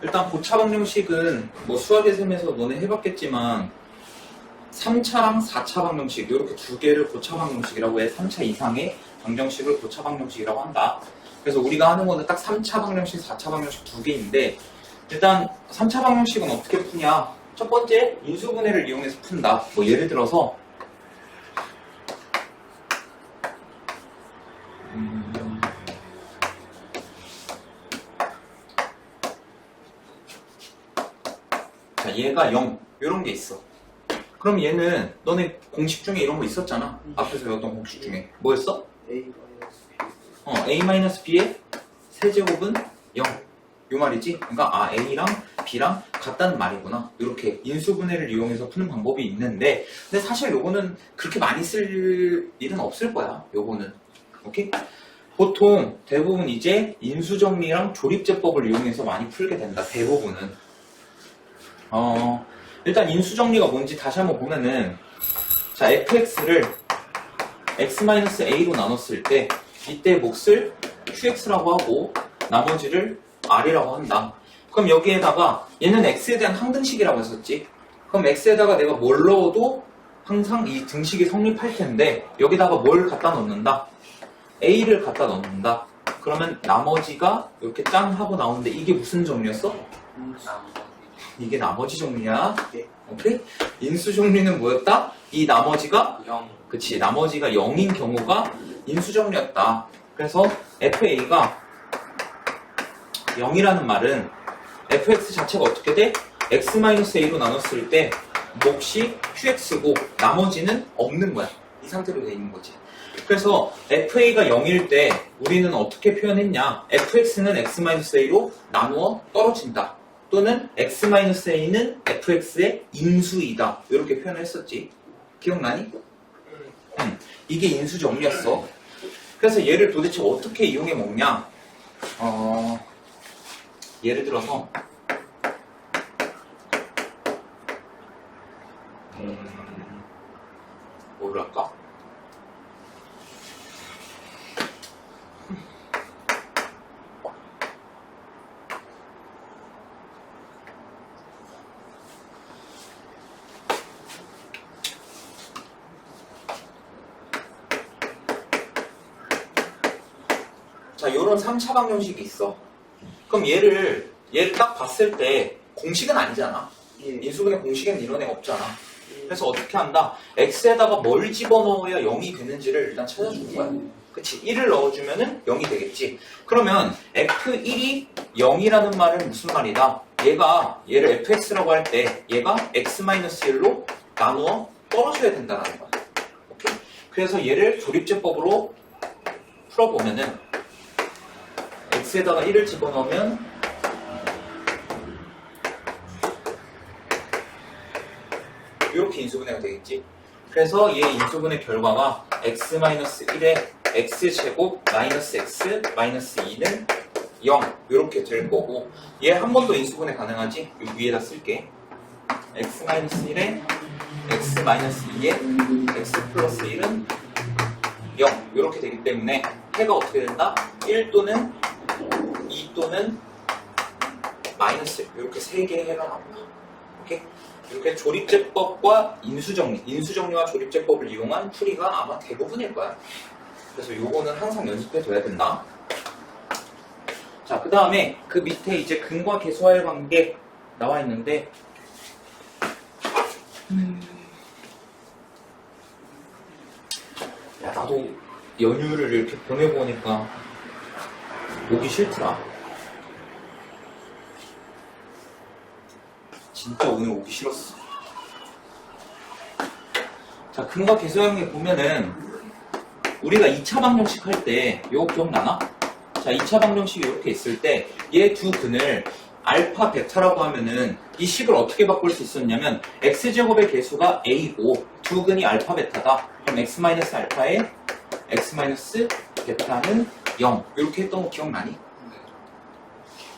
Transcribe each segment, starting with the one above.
일단 고차 방정식은 뭐 수학의 셈에서 너네 해봤겠지만 3차랑 4차 방정식 이렇게 두 개를 고차 방정식이라고 해. 3차 이상의 방정식을 고차 방정식이라고 한다. 그래서 우리가 하는 거는 딱 3차 방정식, 4차 방정식 두 개인데 일단 3차 방정식은 어떻게 푸냐. 첫 번째 인수분해를 이용해서 푼다. 뭐 예를 들어서 자, 얘가 0 이런 게 있어. 그럼 얘는 너네 공식 중에 이런 거 있었잖아. 앞에서 배웠던 공식 중에 뭐였어? A-B의 세제곱은 0 요 말이지. 그러니까 A랑 B랑 같다는 말이구나. 이렇게 인수분해를 이용해서 푸는 방법이 있는데 근데 사실 요거는 그렇게 많이 쓸 일은 없을 거야. 요거는 오케이? 보통 대부분 이제 인수정리랑 조립제법을 이용해서 많이 풀게 된다. 대부분은 일단 인수정리가 뭔지 다시 한번 보면은 자 fx를 x-a로 나눴을 때 이때 몫을 qx라고 하고 나머지를 r이라고 한다. 그럼 여기에다가 얘는 x에 대한 항등식이라고 했었지. 그럼 x에다가 내가 뭘 넣어도 항상 이 등식이 성립할 텐데 여기다가 뭘 갖다 넣는다? a를 갖다 넣는다. 그러면 나머지가 이렇게 짠 하고 나오는데 이게 무슨 정리였어? 이게 나머지 정리야. 오케이? 인수 정리는 뭐였다? 이 나머지가 0. 그치. 나머지가 0인 경우가 인수 정리였다. 그래서 FA가 0이라는 말은 fx 자체가 어떻게 돼? x-a로 나눴을 때 몫이 qx고 나머지는 없는 거야. 이 상태로 돼 있는 거지. 그래서 FA가 0일 때 우리는 어떻게 표현했냐? fx는 x-a로 나누어 떨어진다. 또는 x-a는 fx의 인수이다. 이렇게 표현을 했었지. 기억나니? 이게 인수 정리였어. 그래서 얘를 도대체 어떻게 이용해 먹냐? 예를 들어서 뭐를 할까? 자, 요런 3차 방정식이 있어. 그럼 얘를 딱 봤을 때 공식은 아니잖아. 인수분해 공식에는 이런 애 없잖아. 그래서 어떻게 한다? x에다가 뭘 집어넣어야 0이 되는지를 일단 찾아주는 거야. 그치? 1을 넣어주면은 0이 되겠지. 그러면 f1이 0이라는 말은 무슨 말이다? 얘를 fx라고 할 때 얘가 x-1로 나누어 떨어져야 된다는 거야. 오케이? 그래서 얘를 조립제법으로 풀어보면은 x에다가 1을 집어넣으면 이렇게 인수분해가 되겠지. 그래서 얘 인수분해 결과가 x-1에 x제곱 마이너스 x 마이너스 2는 0 이렇게 될 거고 얘 한 번 더 인수분해 가능하지? 여기 위에다 쓸게. x-1에 x-2에 x 플러스 1은 0 이렇게 되기 때문에 해가 어떻게 된다? 1 또는 2 또는 마이너스 이렇게 세 개의 해가 나온다. 오케이? 이렇게 조립제법과 인수정리와 조립제법을 이용한 풀이가 아마 대부분일 거야. 그래서 요거는 항상 연습해둬야 된다. 자, 그 다음에 그 밑에 이제 근과 계수와의 관계 나와 있는데 야, 나도 연휴를 이렇게 보내보니까 오기 싫더라. 진짜 오늘 오기 싫었어. 자, 근과 계수형에 보면은 우리가 2차 방정식 할 때 이거 기억나나? 자, 2차 방정식이 이렇게 있을 때 얘 두 근을 알파, 베타라고 하면은 이 식을 어떻게 바꿀 수 있었냐면 x제곱의 개수가 a고 두 근이 알파, 베타다. 그럼 x-알파에 x-베타는 0 이렇게 했던 거 기억나니?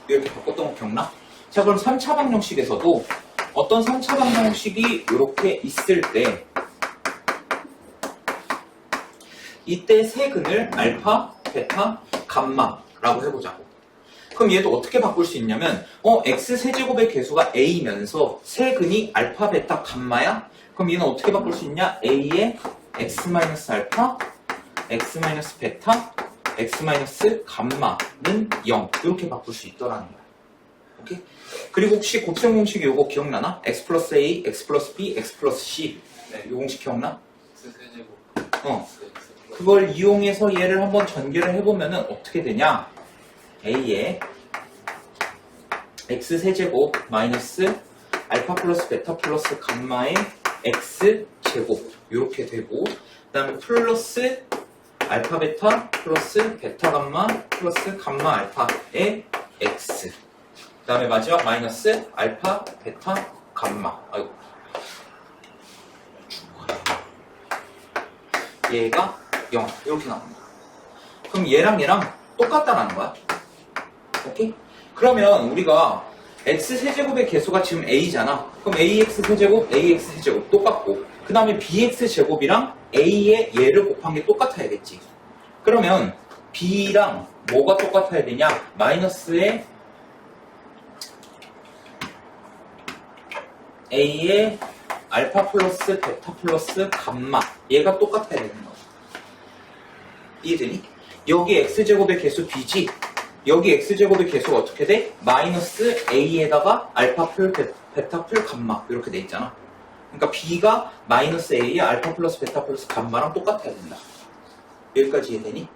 이렇게 바꿨던 거 기억나? 자, 그럼 3차 방정식에서도 어떤 3차 방정식이 이렇게 있을 때 이때 세근을 알파, 베타, 감마라고 해보자고. 그럼 얘도 어떻게 바꿀 수 있냐면 x세제곱의 개수가 a면서 세근이 알파, 베타, 감마야? 그럼 얘는 어떻게 바꿀 수 있냐? a의 x-알파, x-베타, x-감마는 0 이렇게 바꿀 수 있더라는 거야. 오케이? 그리고 혹시 곱셈 공식 요거 기억나나? x 플러스 a, x 플러스 b, x 플러스 c 네, 요 공식 기억나? 그걸 이용해서 얘를 한번 전개를 해보면은 어떻게 되냐? a의 x세제곱 마이너스 알파 플러스 베타 플러스 감마의 x제곱 이렇게 되고 그 다음에 플러스 알파 베타 플러스 베타 감마 플러스 감마 알파의 x 그 다음에 마지막 마이너스 알파 베타 감마 아이고 얘가 0 이렇게 나옵니다. 그럼 얘랑 똑같다라는 거야. 오케이? 그러면 우리가 x세제곱의 개수가 지금 a잖아. 그럼 ax세제곱, ax세제곱 똑같고 그 다음에 bx제곱이랑 a의 얘를 곱한 게 똑같아야겠지. 그러면 b랑 뭐가 똑같아야 되냐? 마이너스의 a의 알파 플러스 베타 플러스 감마 얘가 똑같아야 되는 거야. 이해되니? 여기 x제곱의 개수 b지? 여기 x제곱의 개수가 어떻게 돼? 마이너스 a에다가 알파 풀 베타 풀 감마 이렇게 돼 있잖아. 그러니까 b가 마이너스 a의 알파 플러스 베타 플러스 감마랑 똑같아야 된다. 여기까지 이해되니?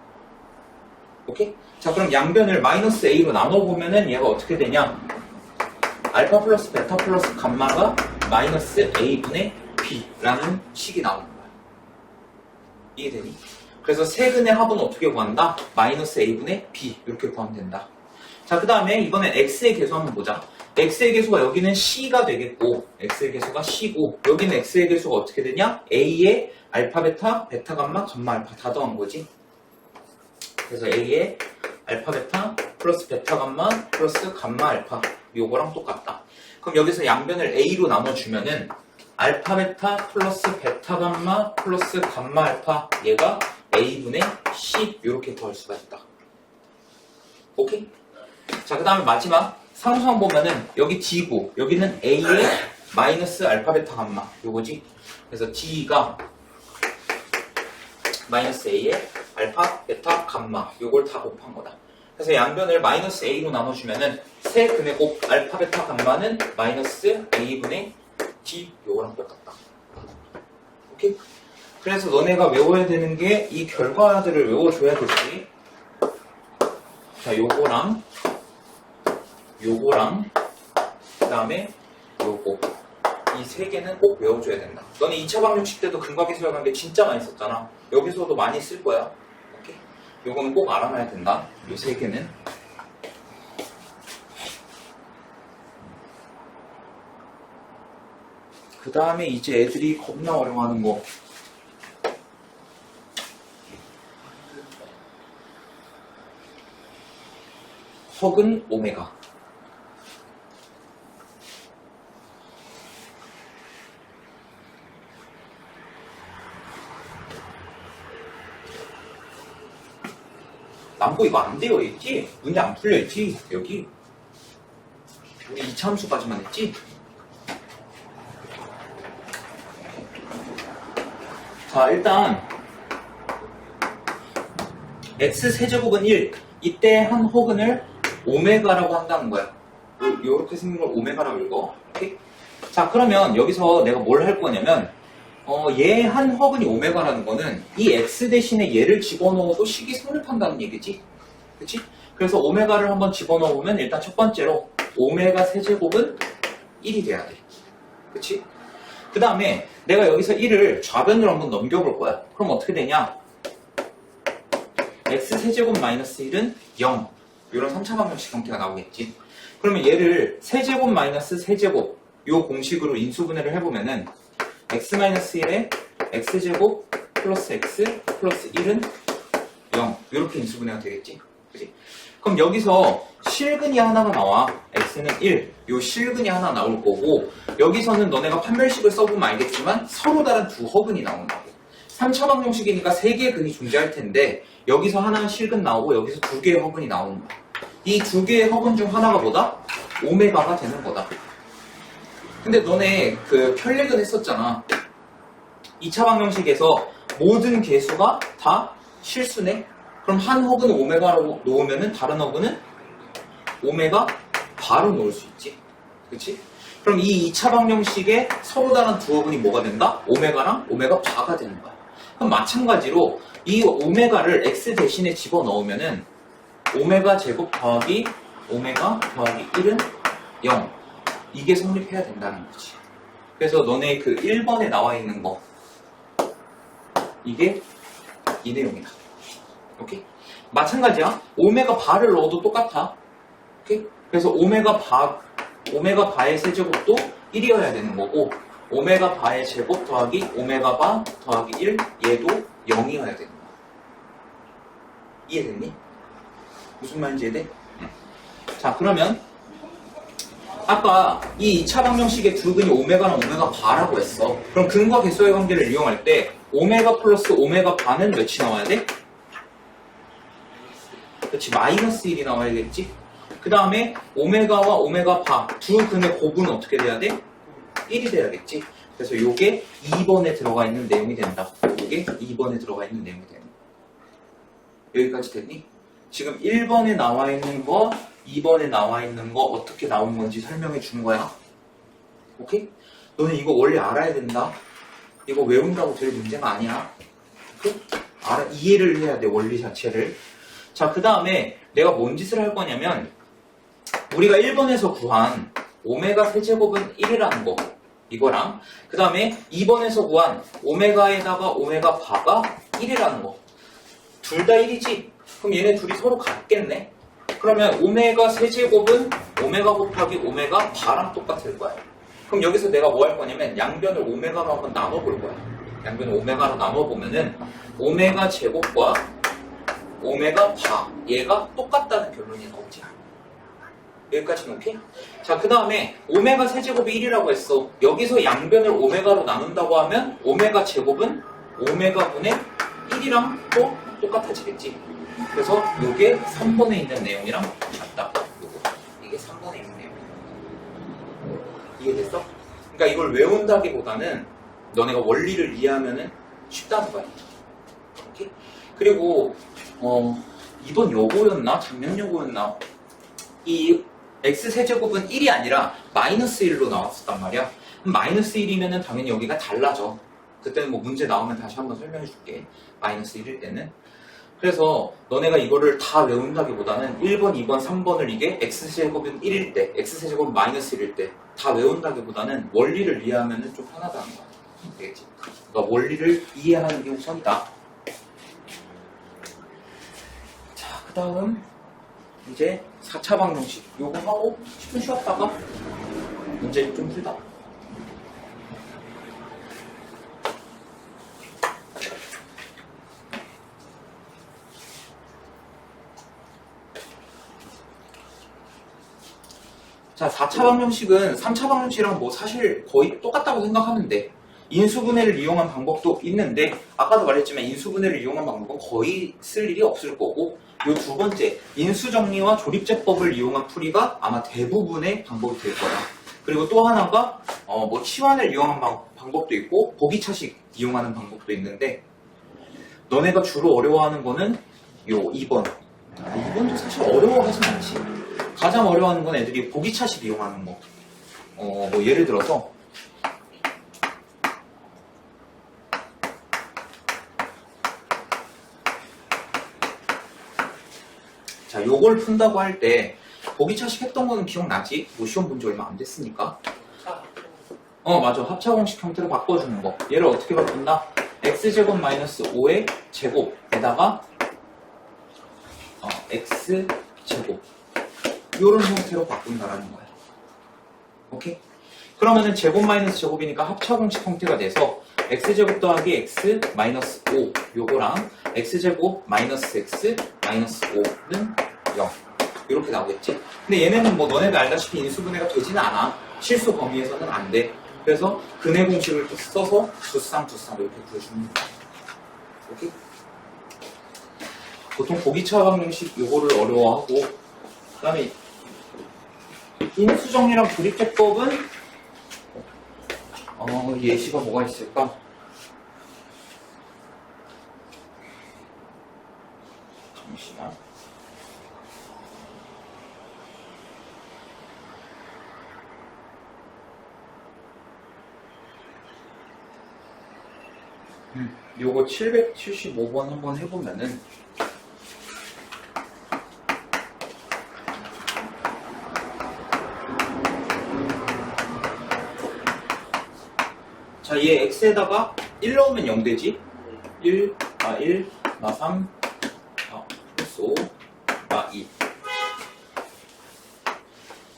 오케이? 자 그럼 양변을 마이너스 a로 나눠보면은 얘가 어떻게 되냐? 알파 플러스 베타 플러스 감마가 마이너스 a분의 b라는 식이 나오는 거야. 이해되니? 그래서 세근의 합은 어떻게 구한다? 마이너스 a분의 b 이렇게 구하면 된다. 자 그 다음에 이번엔 x의 개수 한번 보자. x의 개수가 여기는 c가 되겠고 x의 개수가 c고 여기는 x의 개수가 어떻게 되냐? a의 알파 베타, 베타 감마, 감마 알파 다 더한 거지. 그래서 a의 알파 베타 플러스 베타 감마 플러스 감마 알파 요거랑 똑같다. 그럼 여기서 양변을 a로 나눠주면은 알파 베타 플러스 베타 감마 플러스 감마 알파 얘가 a분의 c 이렇게 구할 수가 있다. 오케이? 자 그 다음에 마지막 상수항 보면은 여기 d고 여기는 a의 마이너스 알파 베타 감마 요거지. 그래서 d가 마이너스 a의 알파 베타 감마 요걸 다 곱한 거다. 그래서 양변을 마이너스 a로 나눠주면은 세근의 곱 알파 베타 감마는 마이너스 a분의 d 요거랑 똑같다. 오케이? 그래서 너네가 외워야 되는 게 이 결과들을 외워줘야 되지. 자 요거랑 그 다음에 요거 이 세 개는 꼭 외워줘야 된다. 너네 2차 방정식 때도 근과계수역 관계 진짜 많이 썼잖아. 여기서도 많이 쓸 거야. 오케이? 요거는 꼭 알아놔야 된다. 요 세 개는. 그 다음에 이제 애들이 겁나 어려워하는 거. 허근 오메가. 남고 이거 안 되어 있지? 문제 안 풀려 있지? 여기 우리 2차 함수까지만 했지? 자 일단 x세제곱은 1 이때 한 허근을 오메가라고 한다는 거야. 이렇게 생긴 걸 오메가라고 읽어. 오케이? 자 그러면 여기서 내가 뭘 할 거냐면 얘 한 허근이 오메가라는 거는 이 x 대신에 얘를 집어넣어도 식이 성립한다는 얘기지. 그치? 그래서 오메가를 한번 집어넣으면 일단 첫 번째로 오메가 세제곱은 1이 돼야 돼. 그치? 그 다음에 내가 여기서 1을 좌변으로 한번 넘겨볼 거야. 그럼 어떻게 되냐? x 세제곱 마이너스 1은 0. 이런 3차 방정식 형태가 나오겠지. 그러면 얘를 세제곱 마이너스 세제곱 요 공식으로 인수분해를 해보면은 x-1에 x제곱 플러스 x 플러스 1은 0 이렇게 인수분해가 되겠지. 그치? 그럼 여기서 실근이 하나가 나와. x는 1 요 실근이 하나 나올 거고 여기서는 너네가 판별식을 써보면 알겠지만 서로 다른 두 허근이 나온다고. 3차방 형식이니까 3개의 근이 존재할 텐데 여기서 하나는 실근 나오고 여기서 2개의 허근이 나오는 거야. 이 2개의 허근 중 하나가 뭐다? 오메가가 되는 거다. 근데 너네 그 편례근 했었잖아. 2차방 형식에서 모든 개수가 다 실수네? 그럼 한 허근을 오메가로 놓으면은 다른 허근은 오메가 바로 놓을 수 있지. 그치? 그럼 이 2차방 형식에 서로 다른 두 허근이 뭐가 된다? 오메가랑 오메가 바가 되는 거야. 그럼 마찬가지로 이 오메가를 x 대신에 집어넣으면은 오메가 제곱 더하기 오메가 더하기 1은 0. 이게 성립해야 된다는 거지. 그래서 너네 그 1번에 나와 있는 거 이게 이 내용이다. 오케이? 마찬가지야. 오메가 바를 넣어도 똑같아. 오케이? 그래서 오메가 바의 세제곱도 1이어야 되는 거고 오메가 바의 제곱 더하기 오메가 바 더하기 1 얘도 0이어야 되는 거야. 이해됐니? 무슨 말인지 이해돼? 자, 그러면 아까 이 2차방 형식의 두 근이 오메가랑 오메가 바라고 했어. 그럼 근과 개수의 관계를 이용할 때 오메가 플러스 오메가 바는 몇이 나와야 돼? 그렇지, 마이너스 1이 나와야겠지? 그 다음에 오메가와 오메가 바 두 근의 곱은 어떻게 돼야 돼? 1이 돼야겠지? 그래서 요게 2번에 들어가 있는 내용이 된다. 요게 2번에 들어가 있는 내용이 되는 거야. 여기까지 됐니? 지금 1번에 나와 있는 거, 2번에 나와 있는 거 어떻게 나온 건지 설명해 준 거야. 오케이? 너는 이거 원래 알아야 된다. 이거 외운다고 될 문제가 아니야. 이해를 해야 돼, 원리 자체를. 자, 그 다음에 내가 뭔 짓을 할 거냐면 우리가 1번에서 구한 오메가 세제곱은 1이라는 거 이거랑 그 다음에 2번에서 구한 오메가에다가 오메가 바가 1이라는 거 둘 다 1이지? 그럼 얘네 둘이 서로 같겠네? 그러면 오메가 세제곱은 오메가 곱하기 오메가 바랑 똑같을 거야. 그럼 여기서 내가 뭐 할 거냐면 양변을 오메가로 한번 나눠볼 거야. 양변을 오메가로 나눠보면은 오메가 제곱과 오메가 바 얘가 똑같다는 결론이 나오지. 여기까지는 오케이? 자, 그 다음에 오메가 세제곱이 1이라고 했어. 여기서 양변을 오메가로 나눈다고 하면 오메가 제곱은 오메가분의 1이랑 또 똑같아지겠지. 그래서 이게 3번에 있는 내용이랑 같다. 이게 3번에 있는 내용. 이해됐어? 그러니까 이걸 외운다기보다는 너네가 원리를 이해하면은 쉽다는 거야. 오케이? 그리고 이번 여고였나? 작년 여고였나? 이 x세제곱은 1이 아니라 마이너스 1로 나왔었단 말이야. 그럼 마이너스 1이면은 당연히 여기가 달라져. 그때는 뭐 문제 나오면 다시 한번 설명해 줄게. 마이너스 1일 때는. 그래서 너네가 이거를 다 외운다기보다는 1번, 2번, 3번을 이게 x세제곱은 1일 때, x세제곱은 마이너스 1일 때 다 외운다기보다는 원리를 이해하면 좀 편하다는 거야. 되겠지? 그러니까 원리를 이해하는 게 우선이다. 자, 그 다음 이제 4차방 형식 요거 하고 10분 쉬었다가 문제 좀 풀다. 자, 4차방 형식은 3차방 형식이랑 뭐 사실 거의 똑같다고 생각하면 돼. 인수분해를 이용한 방법도 있는데 아까도 말했지만 인수분해를 이용한 방법은 거의 쓸 일이 없을 거고 요 두 번째 인수정리와 조립제법을 이용한 풀이가 아마 대부분의 방법이 될 거야. 그리고 또 하나가 뭐 치환을 이용한 방법도 있고 보기차식 이용하는 방법도 있는데 너네가 주로 어려워하는 거는 요 2번. 2번도 사실 어려워하진 않지. 가장 어려워하는 건 애들이 보기차식 이용하는 거. 뭐 예를 들어서 자, 요걸 푼다고 할 때 보기차식 했던 거는 기억나지? 뭐 시험 본 지 얼마 안 됐으니까. 맞아. 합차공식 형태로 바꿔주는 거. 얘를 어떻게 바꾼다? x제곱 마이너스 5의 제곱에다가 x제곱 요런 형태로 바꾼다라는 거야. 오케이? 그러면은 제곱 마이너스 제곱이니까 합차공식 형태가 돼서 x제곱 더하기 x 마이너스 5 요거랑 x제곱 마이너스 x 마이너스 5는 0 이렇게 나오겠지? 근데 얘네는 뭐 너네도 알다시피 인수분해가 되지는 않아. 실수 범위에서는 안 돼. 그래서 근해 공식을 써서 두쌍 이렇게 구해주는 거야. 오케이? 보통 보기차 방정식 요거를 어려워하고, 그 다음에 인수정리랑 조립제법은 예시가 뭐가 있을까? 잠시만. 요거 775번 한번 해보면은 자, 얘 x에다가 1 넣으면 0 되지? 1, 3, 플러스 5, 2.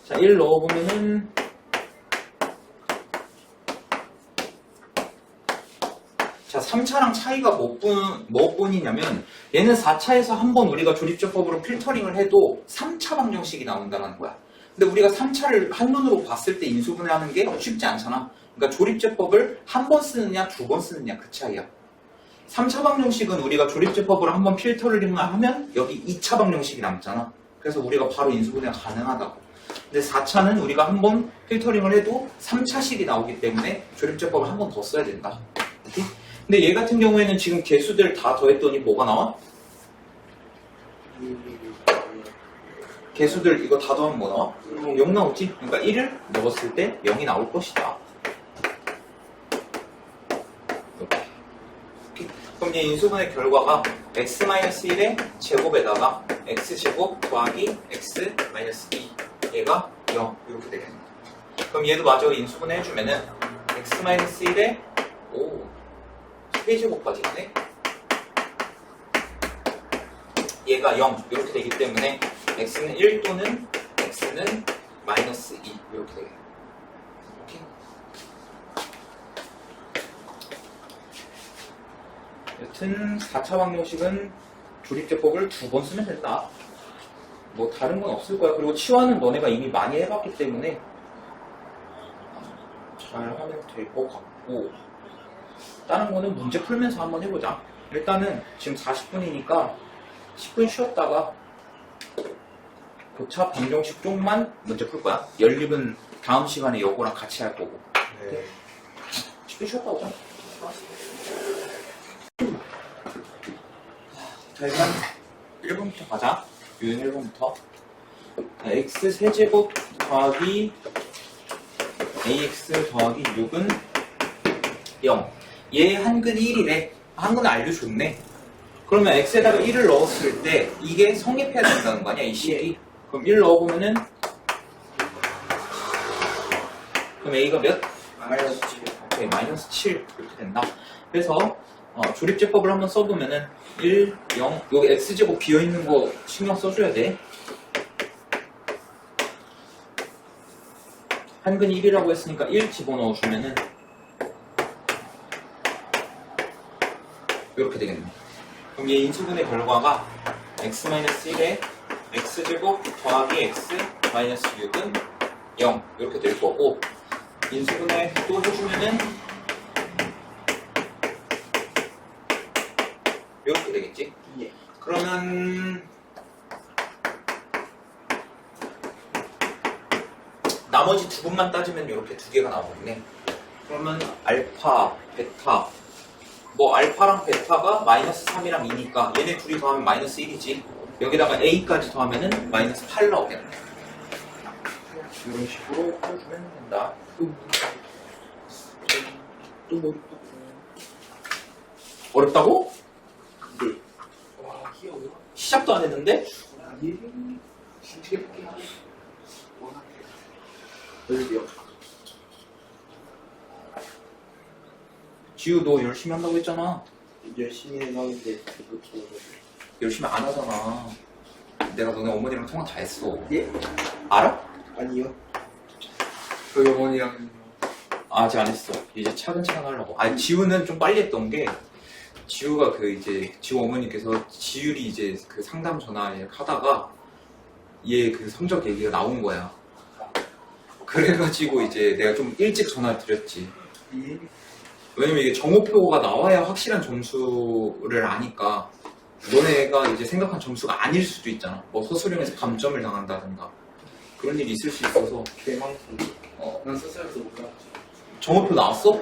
자, 1 넣어보면은 자, 3차랑 차이가 뭐 뿐이냐면 얘는 4차에서 한번 우리가 조립제법으로 필터링을 해도 3차 방정식이 나온다는 거야. 근데 우리가 3차를 한눈으로 봤을 때 인수분해하는 게 쉽지 않잖아. 그러니까 조립제법을 한 번 쓰느냐 두 번 쓰느냐 그 차이야. 3차 방정식은 우리가 조립제법으로 한번 필터링을 하면 여기 2차 방정식이 남잖아. 그래서 우리가 바로 인수분해가 가능하다고. 근데 4차는 우리가 한 번 필터링을 해도 3차식이 나오기 때문에 조립제법을 한 번 더 써야 된다. 오케이? 근데 얘 같은 경우에는 지금 개수들 다 더했더니 뭐가 나와? 개수들 이거 다 더하면 뭐 나와? 0 나오지? 그러니까 1을 넣었을 때 0이 나올 것이다. 이렇게. 그럼 얘 인수분해 결과가 x-1의 제곱에다가 x제곱 더하기 x-2 얘가 0 이렇게 되겠네. 그럼 얘도 마저 인수분해 해주면은 x-1의 3제곱까지 있네. 얘가 0 이렇게 되기 때문에 x는 1 또는 x는 마이너스 2 이렇게 되겠네. 오케이. 여튼 4차 방정식은 조립제법을 2번 쓰면 된다. 뭐 다른 건 없을 거야. 그리고 치환은 너네가 이미 많이 해봤기 때문에 잘 하면 될 것 같고, 다른 거는 문제 풀면서 한번 해보자. 일단은 지금 40분이니까 10분 쉬었다가 교차 방정식 쪽만 문제 풀 거야. 연립은 다음 시간에 요거랑 같이 할 거고. 네. 10분 쉬었다 오자. 자, 일단 1번부터 가자. 유형 1번부터. x 세제곱 더하기 ax 더하기 6은 0. 얘 한근이 1이래. 한근은 알려줬네. 그러면 x에다가 1을 넣었을 때 이게 성립해야 된다는 거 아니야, 이 식이? 그럼 1 넣어보면은 그럼 a가 몇? 마이너스 7. 오케이, 마이너스 7 이렇게 된다. 그래서 조립제법을 한번 써보면은 1, 0 여기 x제곱 비어있는 거 신경 써줘야 돼. 한근이 1이라고 했으니까 1 집어넣어주면은 이렇게 되겠네. 그럼 얘 인수분해 결과가 x-1에 x제곱 더하기 x-6은 0 이렇게 될 거고, 인수분해 또 해주면은 이렇게 되겠지? 예. 그러면 나머지 두 분만 따지면 이렇게 두 개가 나오겠네. 그러면 알파, 베타, 뭐 알파랑 베타가 마이너스 3이랑 2니까 얘네 둘이 더하면 마이너스 1이지. 여기다가 a까지 더하면은 마이너스 8 나오겠네. 이런 식으로 풀어주면 된다. 또 어렵다고? 네. 와, 귀여워. 시작도 안 했는데? 예. 진짜 예쁘게 하고. 여기요. 지우 너 열심히 한다고 했잖아. 열심히 해놨는데 그것도 열심히 안 하잖아. 내가 너네 어머니랑 통화 다 했어. 예? 알아? 아니요. 저희 어머니랑 아직 안 했어. 이제 차근차근 하려고. 아니, 지우는 좀 빨리 했던 게, 지우가 지우 어머니께서 지율이 이제 그 상담 전화를 하다가 얘 그 성적 얘기가 나온 거야. 그래가지고 이제 내가 좀 일찍 전화를 드렸지. 예. 왜냐면 이게 정오표가 나와야 확실한 점수를 아니까 너네가 이제 생각한 점수가 아닐 수도 있잖아. 뭐 서술형에서 감점을 당한다든가 그런 일이 있을 수 있어서. 개망성. 난 스스로도 못 나왔지. 정오표 나왔어?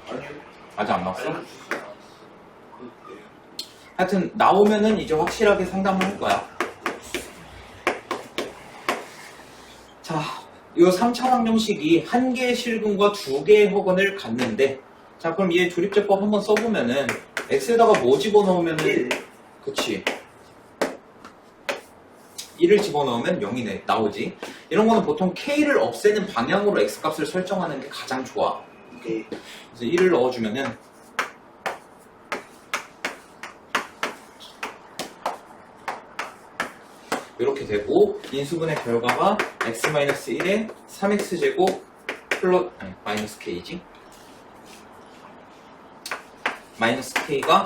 아니요. 아직 안 나왔어? 하여튼 나오면은 이제 확실하게 상담을 할 거야. 자, 이 3차 방정식이 1개의 실근과 2개의 허근을 갖는데, 자 그럼 얘 조립제법 한번 써보면은 x에다가 뭐 집어넣으면은, 그치, 1을 집어넣으면 0이 나오지. 이런 거는 보통 k를 없애는 방향으로 x값을 설정하는 게 가장 좋아. 오케이. 그래서 1을 넣어주면은 이렇게 되고, 인수분의 결과가 x-1에 3x제곱 플러스 마이너스 k지. 마이너스 k가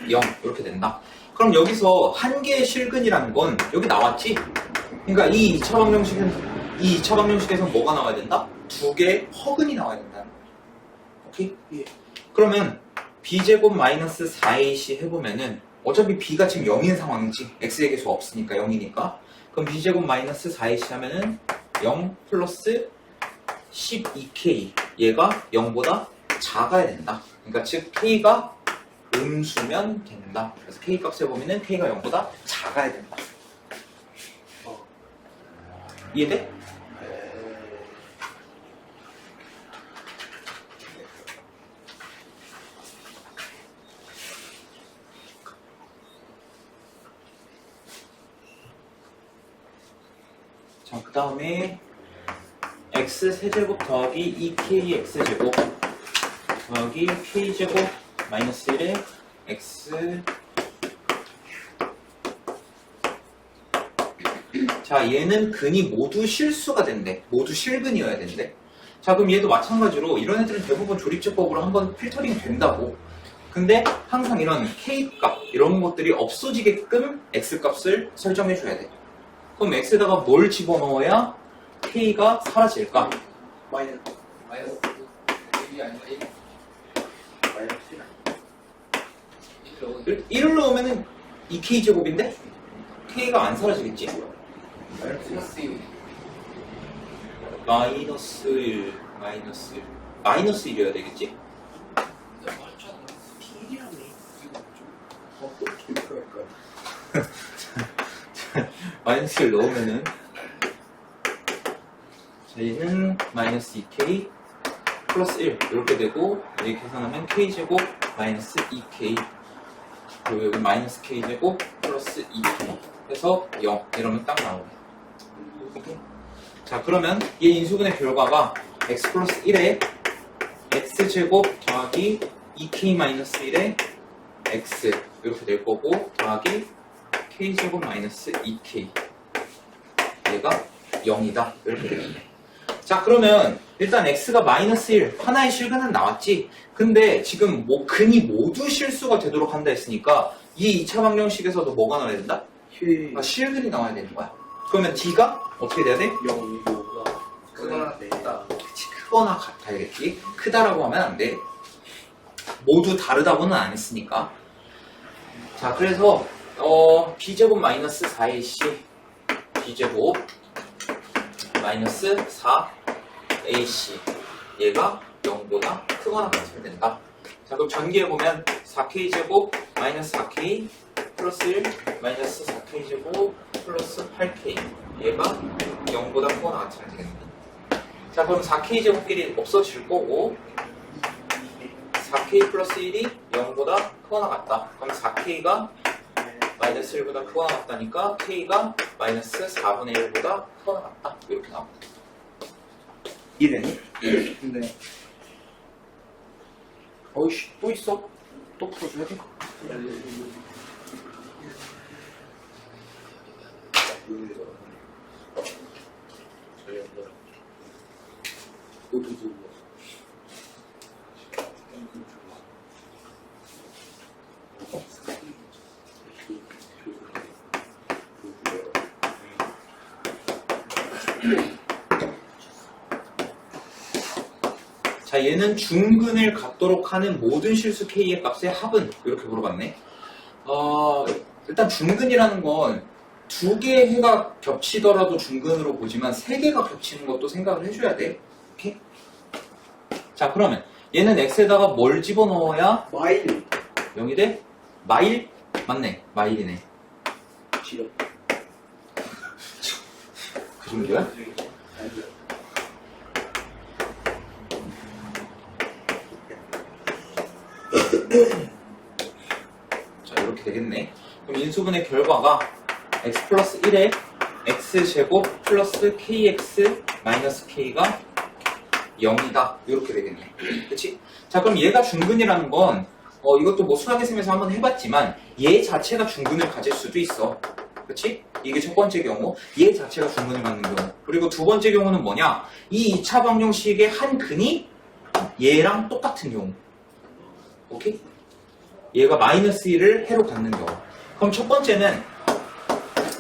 0 이렇게 된다. 그럼 여기서 한 개의 실근이라는 건 여기 나왔지? 그러니까 이 2차 방정식에서 뭐가 나와야 된다? 2개의 허근이 나와야 된다. 오케이? 예. 그러면 b제곱 마이너스 4ac 해보면은 어차피 b가 지금 0인 상황이지. x의 개수 없으니까 0이니까. 그럼 b제곱 마이너스 4ac 하면은 0 플러스 12k. 얘가 0보다 작아야 된다. 그러니까 즉 k가 음수면 된다. 그래서 k 값을 보면은 k가 0보다 작아야 된다. 이해돼? 자, 그 다음에 x 세제곱 더하기 2k x제곱 더하기 k제곱 마이너스 1에 x. 자, 얘는 근이 모두 실수가 된대. 모두 실근이어야 된대. 자, 그럼 얘도 마찬가지로 이런 애들은 대부분 조립제법으로 한번 필터링 된다고. 근데 항상 이런 k값 이런 것들이 없어지게끔 x값을 설정해줘야 돼. 그럼 x에다가 뭘 집어넣어야 k가 사라질까? 마이너스. 마이너스 1이 아니라 1. 마이너스 1을 넣으면은 2k 제곱인데 k가 안 사라지겠지? 플러스 1. 마이너스 1, 마이너스 1이어야 되겠지? 어떻게 그럴까요? 마이너스 1 넣으면은, 저희는 마이너스 2k 플러스 1 이렇게 되고, 여기 계산하면 k제곱 마이너스 2k 그리고 여기 마이너스 k제곱 플러스 2k 해서 0 이러면 딱 나오네. 오케이? 자, 그러면 얘 인수분의 결과가 x 플러스 1에 x제곱 더하기 2k 마이너스 1에 x 이렇게 될 거고, 더하기 k제곱 마이너스 2k 얘가 0이다 이렇게 되겠네. 자, 그러면 일단 x가 마이너스 1 하나의 실근은 나왔지. 근데 지금 뭐 근이 모두 실수가 되도록 한다 했으니까 이 2차 방정식에서도 뭐가 나와야 된다? 실근이 나와야 되는 거야. 그러면 d가 어떻게 돼야 돼? 0이고가 크거나 같다. 그치, 크거나 같아야겠지. 크다라고 하면 안 돼. 모두 다르다고는 안 했으니까. 자, 그래서 b제곱 마이너스 4ac b제곱 마이너스 4ac 얘가 0보다 크거나 같으면 된다. 자, 그럼 전기해보면 4k제곱 마이너스 4k 플러스 1 마이너스 4k제곱 플러스 8k 얘가 0보다 크거나 같으면 되겠네. 자, 그럼 4k제곱끼리 없어질 거고 4k 플러스 1이 0보다 크거나 같다. 그럼 4k가 마이너스 1보다 크거나 같다니까 k가 마이너스 4분의 1보다 크거나 같다. 이렇게 나옵니다. 이래니? 네. 어이씨, 또 있어? 또 풀어줘야 돼? 자, 얘는 중근을 갖도록 하는 모든 실수 K의 값의 합은? 이렇게 물어봤네. 일단 중근이라는 건 2개의 해가 겹치더라도 중근으로 보지만 3개가 겹치는 것도 생각을 해줘야 돼. 오케이? 자, 그러면 얘는 x에다가 뭘 집어넣어야 마일 0이 돼? 마일? 맞네. 마일이네. 지름. 그 정도야? 자, 이렇게 되겠네. 그럼 인수분의 결과가 x 플러스 1에 x제곱 플러스 kx 마이너스 k가 0이다. 이렇게 되겠네. 그치? 자, 그럼 얘가 중근이라는 건 이것도 뭐 수학의 셈에서 한번 해봤지만 얘 자체가 중근을 가질 수도 있어. 그치? 이게 첫 번째 경우. 얘 자체가 중근을 갖는 경우. 그리고 두 번째 경우는 뭐냐? 이 2차 방정식의 한 근이 얘랑 똑같은 경우. 오케이? 얘가 마이너스 1을 해로 갖는 경우. 그럼 첫 번째는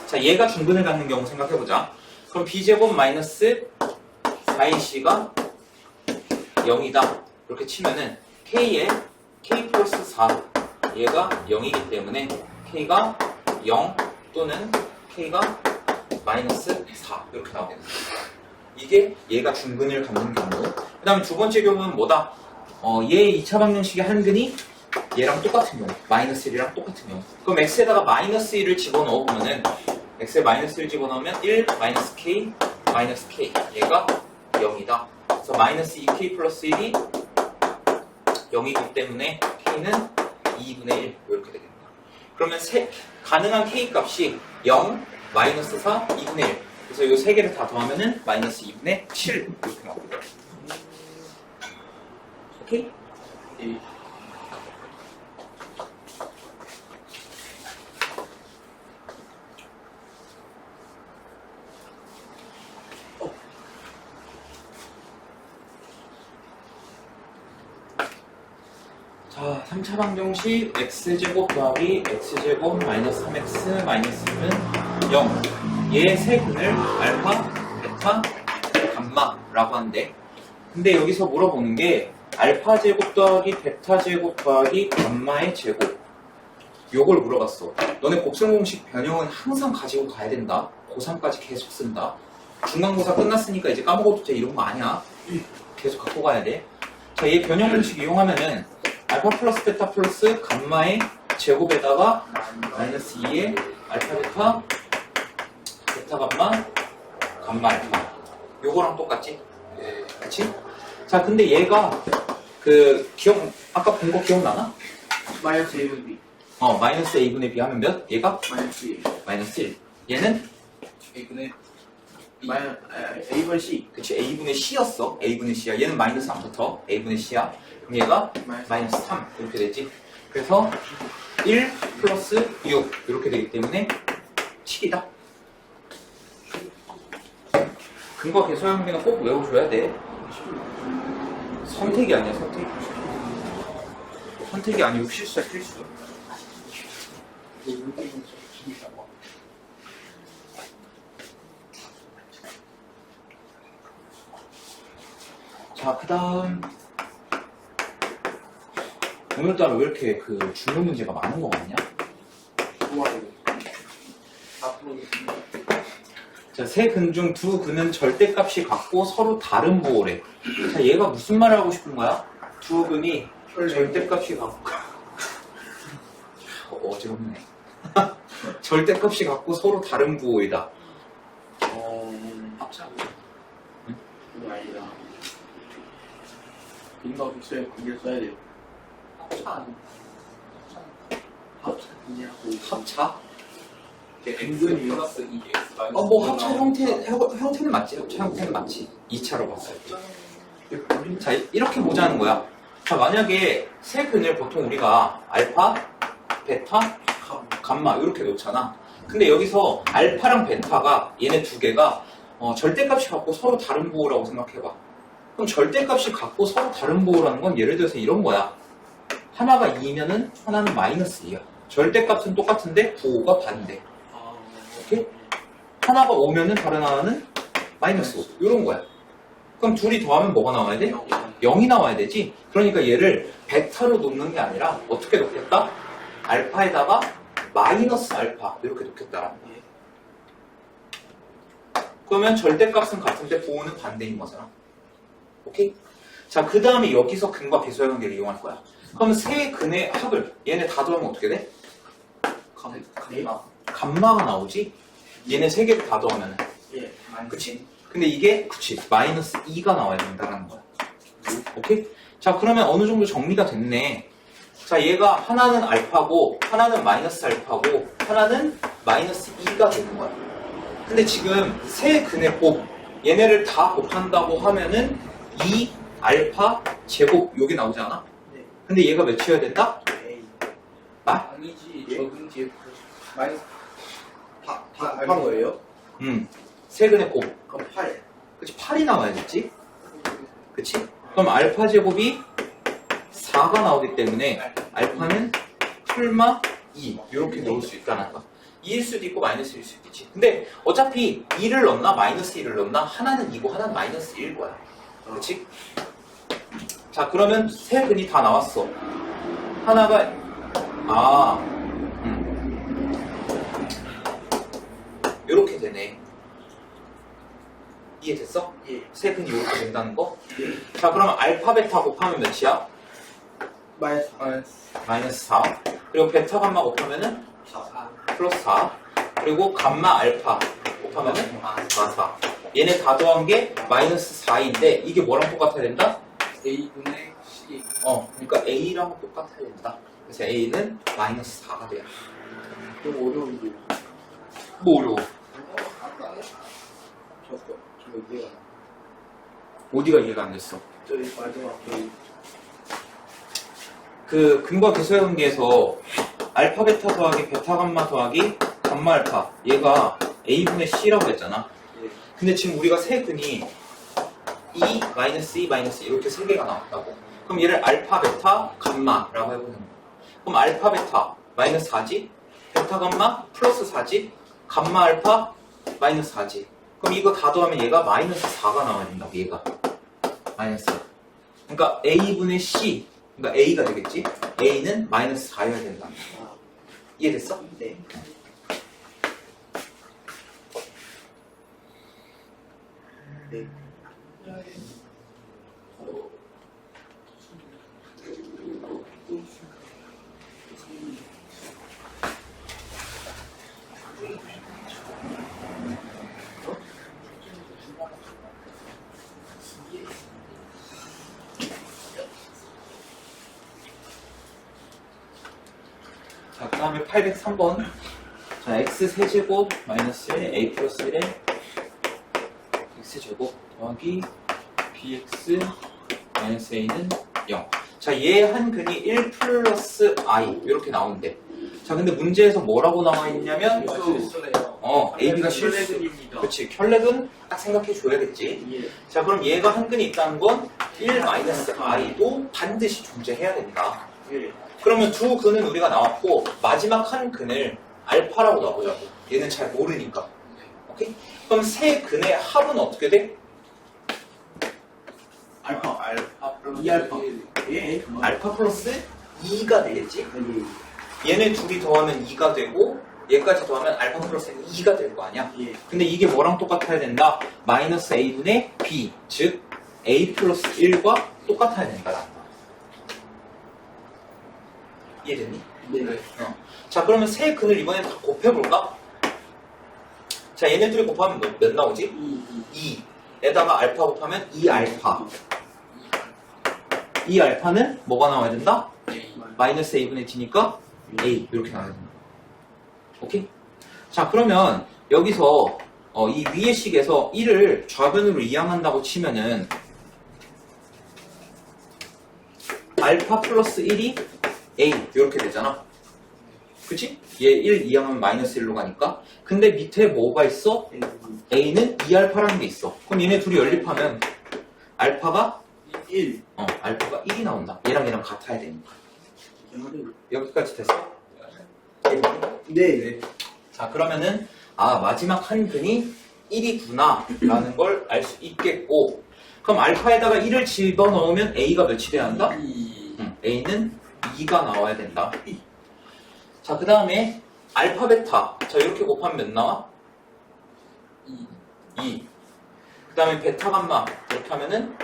자, 얘가 중근을 갖는 경우 생각해보자. 그럼 b제곱 마이너스 4ac가 0이다. 이렇게 치면은 k에 k 플러스 4 얘가 0이기 때문에 k가 0 또는 k가 마이너스 4 이렇게 나오겠네. 이게 얘가 중근을 갖는 경우. 그 다음에 두 번째 경우는 뭐다? 얘 2차 방정식의 한 근이 얘랑 똑같은 경우. 마이너스 1이랑 똑같은 경우. 그럼 x에다가 마이너스 1을 집어넣어보면은 x에 마이너스 1 집어넣으면 1 마이너스 k 마이너스 k 얘가 0이다. 그래서 마이너스 2k 플러스 1이 0이기 때문에 k는 2분의 1 이렇게 되겠다. 그러면 가능한 k 값이 0, 마이너스 4, 2분의 1. 그래서 이 세 개를 다 더하면은 마이너스 2분의 7 이렇게 나옵니다. 오케이? 자, 3차 방정식 x제곱 더하기 x제곱 마이너스 3x 마이너스는 0. 얘의 세 근을 알파, 베타, 감마라고 하는데 근데 여기서 물어보는 게 알파 제곱 더하기 베타 제곱 더하기 감마의 제곱 요걸 물어봤어. 너네 곱셈 공식 변형은 항상 가지고 가야 된다. 고3까지 계속 쓴다. 중간고사 끝났으니까 이제 까먹어도 돼 이런 거 아니야. 계속 갖고 가야 돼. 자, 얘 변형 공식 이용하면은 알파 플러스 베타 플러스 감마의 제곱에다가 마이너스 2의 알파 베타 베타 감마 감마 알파 요거랑 똑같지? 그치? 자, 근데 얘가 아까 본 거 기억나나? 마이너스 1분의 B. 마이너스 a분의 b 하면 몇? 얘가? 마이너스 1. 마이너스 1. 얘는? a분의 A분의 C. 그치, a분의 c였어. a분의 c야. 얘는 마이너스 안 붙어. a분의 c야. 그럼 얘가 마이너스 3. 이렇게 되지. 그래서 1 플러스 6. 이렇게 되기 때문에 7이다. 근거 계수형계는 꼭 외워줘야 돼. 선택이 아니야, 선택. 선택이 아니고 실수야, 필수. 자, 그 다음. 오늘따라 왜 이렇게 중요 문제가 많은 거 같냐? 자, 세 근 중 두 근은 절대값이 같고 서로 다른 부호래. 자, 얘가 무슨 말을 하고 싶은 거야? 두 근이 절대값이 같고. 어지럽네. 절대값이 같고 서로 다른 부호이다. 합차. 그거 아니다. 빈과 빅수의 관계를 써야 돼요. 합차. 합차냐고. 합차? x 플러스 2x 마이너스 뭐 합차 형태는 맞지? 합차 형태는 맞지? 2차로 봤을 때. 자, 이렇게 보자는 거야. 자, 만약에 세 근을 보통 우리가 알파, 베타, 감마 이렇게 놓잖아. 근데 여기서 알파랑 베타가 얘네 두 개가 절대값이 같고 서로 다른 부호라고 생각해봐. 그럼 절대값이 같고 서로 다른 부호라는 건 예를 들어서 이런 거야. 하나가 2면은 하나는 마이너스 2야. 절대값은 똑같은데 부호가 반대. 오케이? 하나가 5면은 다른 하나는 마이너스 5. 이런 거야. 그럼 둘이 더하면 뭐가 나와야 돼? 0이 나와야 되지. 그러니까 얘를 베타로 놓는 게 아니라 어떻게 놓겠다? 알파에다가 마이너스 알파 이렇게 놓겠다라는 거야. 그러면 절대값은 같은데 보호는 반대인 거잖아. 오케이? 자, 그 다음에 여기서 근과 계수의 관계를 이용할 거야. 그러면 세 근의 합을 얘네 다 더하면 어떻게 돼? 감마가 나오지? 얘네 세 개를 다 더하면은. 예. 그치? 근데 이게 그치 마이너스 2가 나와야 된다는 거야. 오케이? 자, 그러면 어느 정도 정리가 됐네. 자, 얘가 하나는 알파고 하나는 마이너스 알파고 하나는 마이너스 2가 되는 거야. 근데 지금 세 근의 곱 얘네를 다 곱한다고 하면은 2 알파 제곱 요게 나오지 않아? 네. 근데 얘가 몇이어야 된다? A. 아니지. 예? 적은 뒤에 마이너스 다 알파인 거예요? 세 근의 곱. 그럼 8. 그치? 8이 나와야겠지? 그치? 그럼 알파 제곱이 4가 나오기 때문에 알파는 풀마 2 이렇게 넣을 수 있다는 거야. 2일 수도 있고 마이너스 1일 수도 있지. 근데 어차피 2를 넣나 마이너스 1을 넣나 하나는 2고 하나는 마이너스 1일 거야. 그치? 자, 그러면 세 근이 다 나왔어. 하나가 요렇게 되네. 이해됐어? 예. 세 근이 요렇게 된다는 거? 예. 자, 그러면 알파 베타 곱하면 몇이야? 마이너스 마이너스 4. 그리고 베타 감마 곱하면은 4. 플러스 4. 그리고 감마 알파 곱하면은 4. 얘네 다 더한 게 마이너스 4인데 이게 뭐랑 똑같아야 된다? A분의 C. 그러니까 A랑 똑같아야 된다. 그래서 A는 마이너스 4가 돼요. 좀 어려운데. 뭐 어려워? 저 이해가 안 돼. 어디가 이해가 안 됐어? 저희 마지막 저희 그 근과 계수의 관계에서 알파 베타 더하기 베타 감마 더하기 감마 알파 얘가 A분의 C라고 했잖아. 예. 근데 지금 우리가 세 근이 E, 마이너스 E, 마이너스 이렇게 세 개가 나왔다고. 그럼 얘를 알파, 베타, 감마라고 해보는 거야. 그럼 알파, 베타, 마이너스 4지? 베타, 감마, 플러스 4지? 감마, 알파, 마이너스 4지? 그럼 이거 다 더하면 얘가 마이너스 4가 나와야 된다고, 얘가. 마이너스 4. 그러니까 A분의 C, 그러니까 A가 되겠지? A는 마이너스 4여야 된다. 이해됐어? 네. 네. 자, 그 다음에 803번. 자, x 세제곱 마이너스 1 a 플러스 1에 x제곱 더하기 bx 마이너스 a는 0. 자, 얘 한 근이 1 플러스 i 이렇게 나오는데. 자, 근데 문제에서 뭐라고 나와 있냐면 실수래요. ab가 실수. 혈렉입니다. 그렇지. 혈렉은 딱 생각해 줘야겠지. 예. 자, 그럼 얘가 한 근이 있다는 건 1 마이너스 i도 반드시 존재해야 된다. 예. 그러면 두 근은 우리가 나왔고 마지막 한 근을 알파라고 놔보자고. 얘는 잘 모르니까. 오케이? 그럼 세 근의 합은 어떻게 돼? 알파. 플러스 2알파. 예. 알파 플러스 2가 되겠지? 예. 얘네 둘이 더하면 2가 되고 얘까지 더하면 알파 플러스 2가 될 거 아니야? 예. 근데 이게 뭐랑 똑같아야 된다? 마이너스 a분의 b, 즉 a 플러스 1과 똑같아야 된다라는 거야. 이해됐니? 네. 자, 그러면 세 근을 이번에 다 곱해볼까? 자, 얘네들이 곱하면 몇 나오지? 2에다가 알파 곱하면 2알파. 2알파는 뭐가 나와야 된다? 마이너스 a분의 d니까 a 이렇게 나와야 된다. 오케이? 자, 그러면 여기서 이 위의 식에서 1을 좌변으로 이항한다고 치면은 알파 플러스 1이 a 이렇게 되잖아. 그치? 얘 1 이항하면 마이너스 1로 가니까. 근데 밑에 뭐가 있어? a는 2알파라는 게 있어. 그럼 얘네 둘이 연립하면 알파가 1. 알파가 1이 나온다. 얘랑 얘랑 같아야 되니까. 여기까지 됐어? 네. 자, 그러면은 마지막 한 근이 1이구나 라는 걸 알 수 있겠고, 그럼 알파에다가 1을 집어넣으면 A가 몇이 돼야 한다? 2. A는 2가 나와야 된다. 자, 그 다음에 알파, 베타. 자, 이렇게 곱하면 몇 나와? 2. 2. 그 다음에 베타, 감마. 이렇게 하면은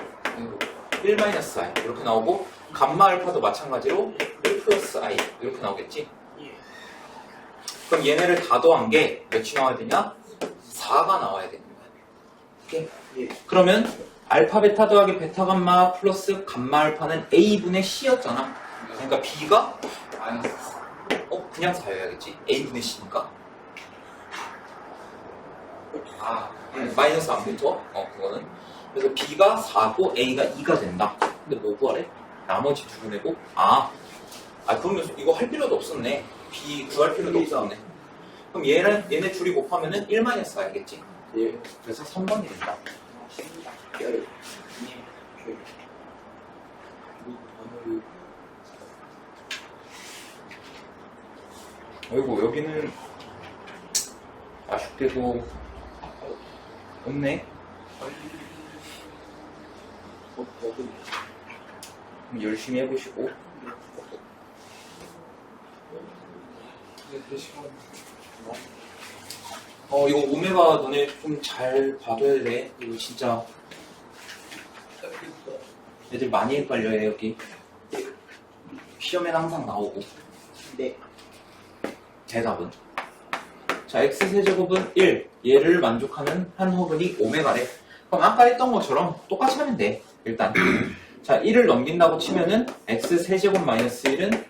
1-i. 이렇게 나오고, 감마 알파도 마찬가지로 1 플러스 i. 이렇게 나오겠지? 예. 그럼 얘네를 다 더한 게 몇이 나와야 되냐? 4가 나와야 되는 거야. 오케이? 예. 그러면 알파, 베타 더하기 베타, 감마 플러스 감마 알파는 A분의 C였잖아. 그러니까 B가 마이너스. 그냥 4여야겠지. A분의 C니까. 마이너스 안 붙어? 그거는. 그래서 B가 4고 A가 2가 된다. 근데 뭐 구하래? 나머지 두 분의고? 그러면 이거 할 필요도 없었네. B 구할 필요도 없었네. 그럼 얘네 둘이 곱하면은 1-4야겠지? 예. 그래서 3번이 된다. 열. 어이구, 여기는 아쉽게도 없네. 그럼 열심히 해보시고. 이거 오메가 너네 좀 잘 봐둬야 돼. 이거 진짜 애들 많이 헷갈려요, 여기. 시험에는 항상 나오고. 네. 대답은. 자, x세제곱은 1. 얘를 만족하는 한 허분이 오메가래. 그럼 아까 했던 것처럼 똑같이 하면 돼. 일단. 자, 1을 넘긴다고 치면은 x세제곱 마이너스 1은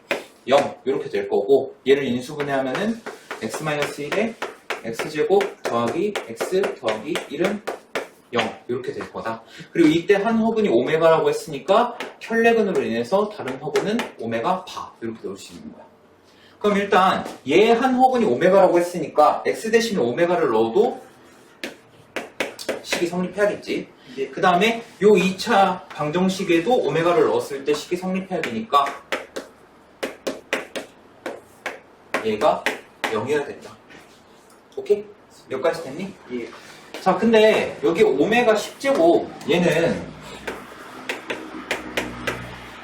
0. 이렇게 될 거고, 얘를 인수분해하면은 x 마이너스 1에 x제곱 더하기 x 더하기 1은 0. 이렇게 될 거다. 그리고 이때 한 허분이 오메가라고 했으니까 혈내근으로 인해서 다른 허분은 오메가 바. 이렇게 넣을 수 있는 거야. 그럼 일단 얘 한 허분이 오메가라고 했으니까 x 대신에 오메가를 넣어도 식이 성립해야겠지. 그 다음에 요 2차 방정식에도 오메가를 넣었을 때 식이 성립해야 되니까 얘가 0이어야 된다. 오케이? 여기까지 됐니? 예. 자, 근데 여기 오메가 10제곱 얘는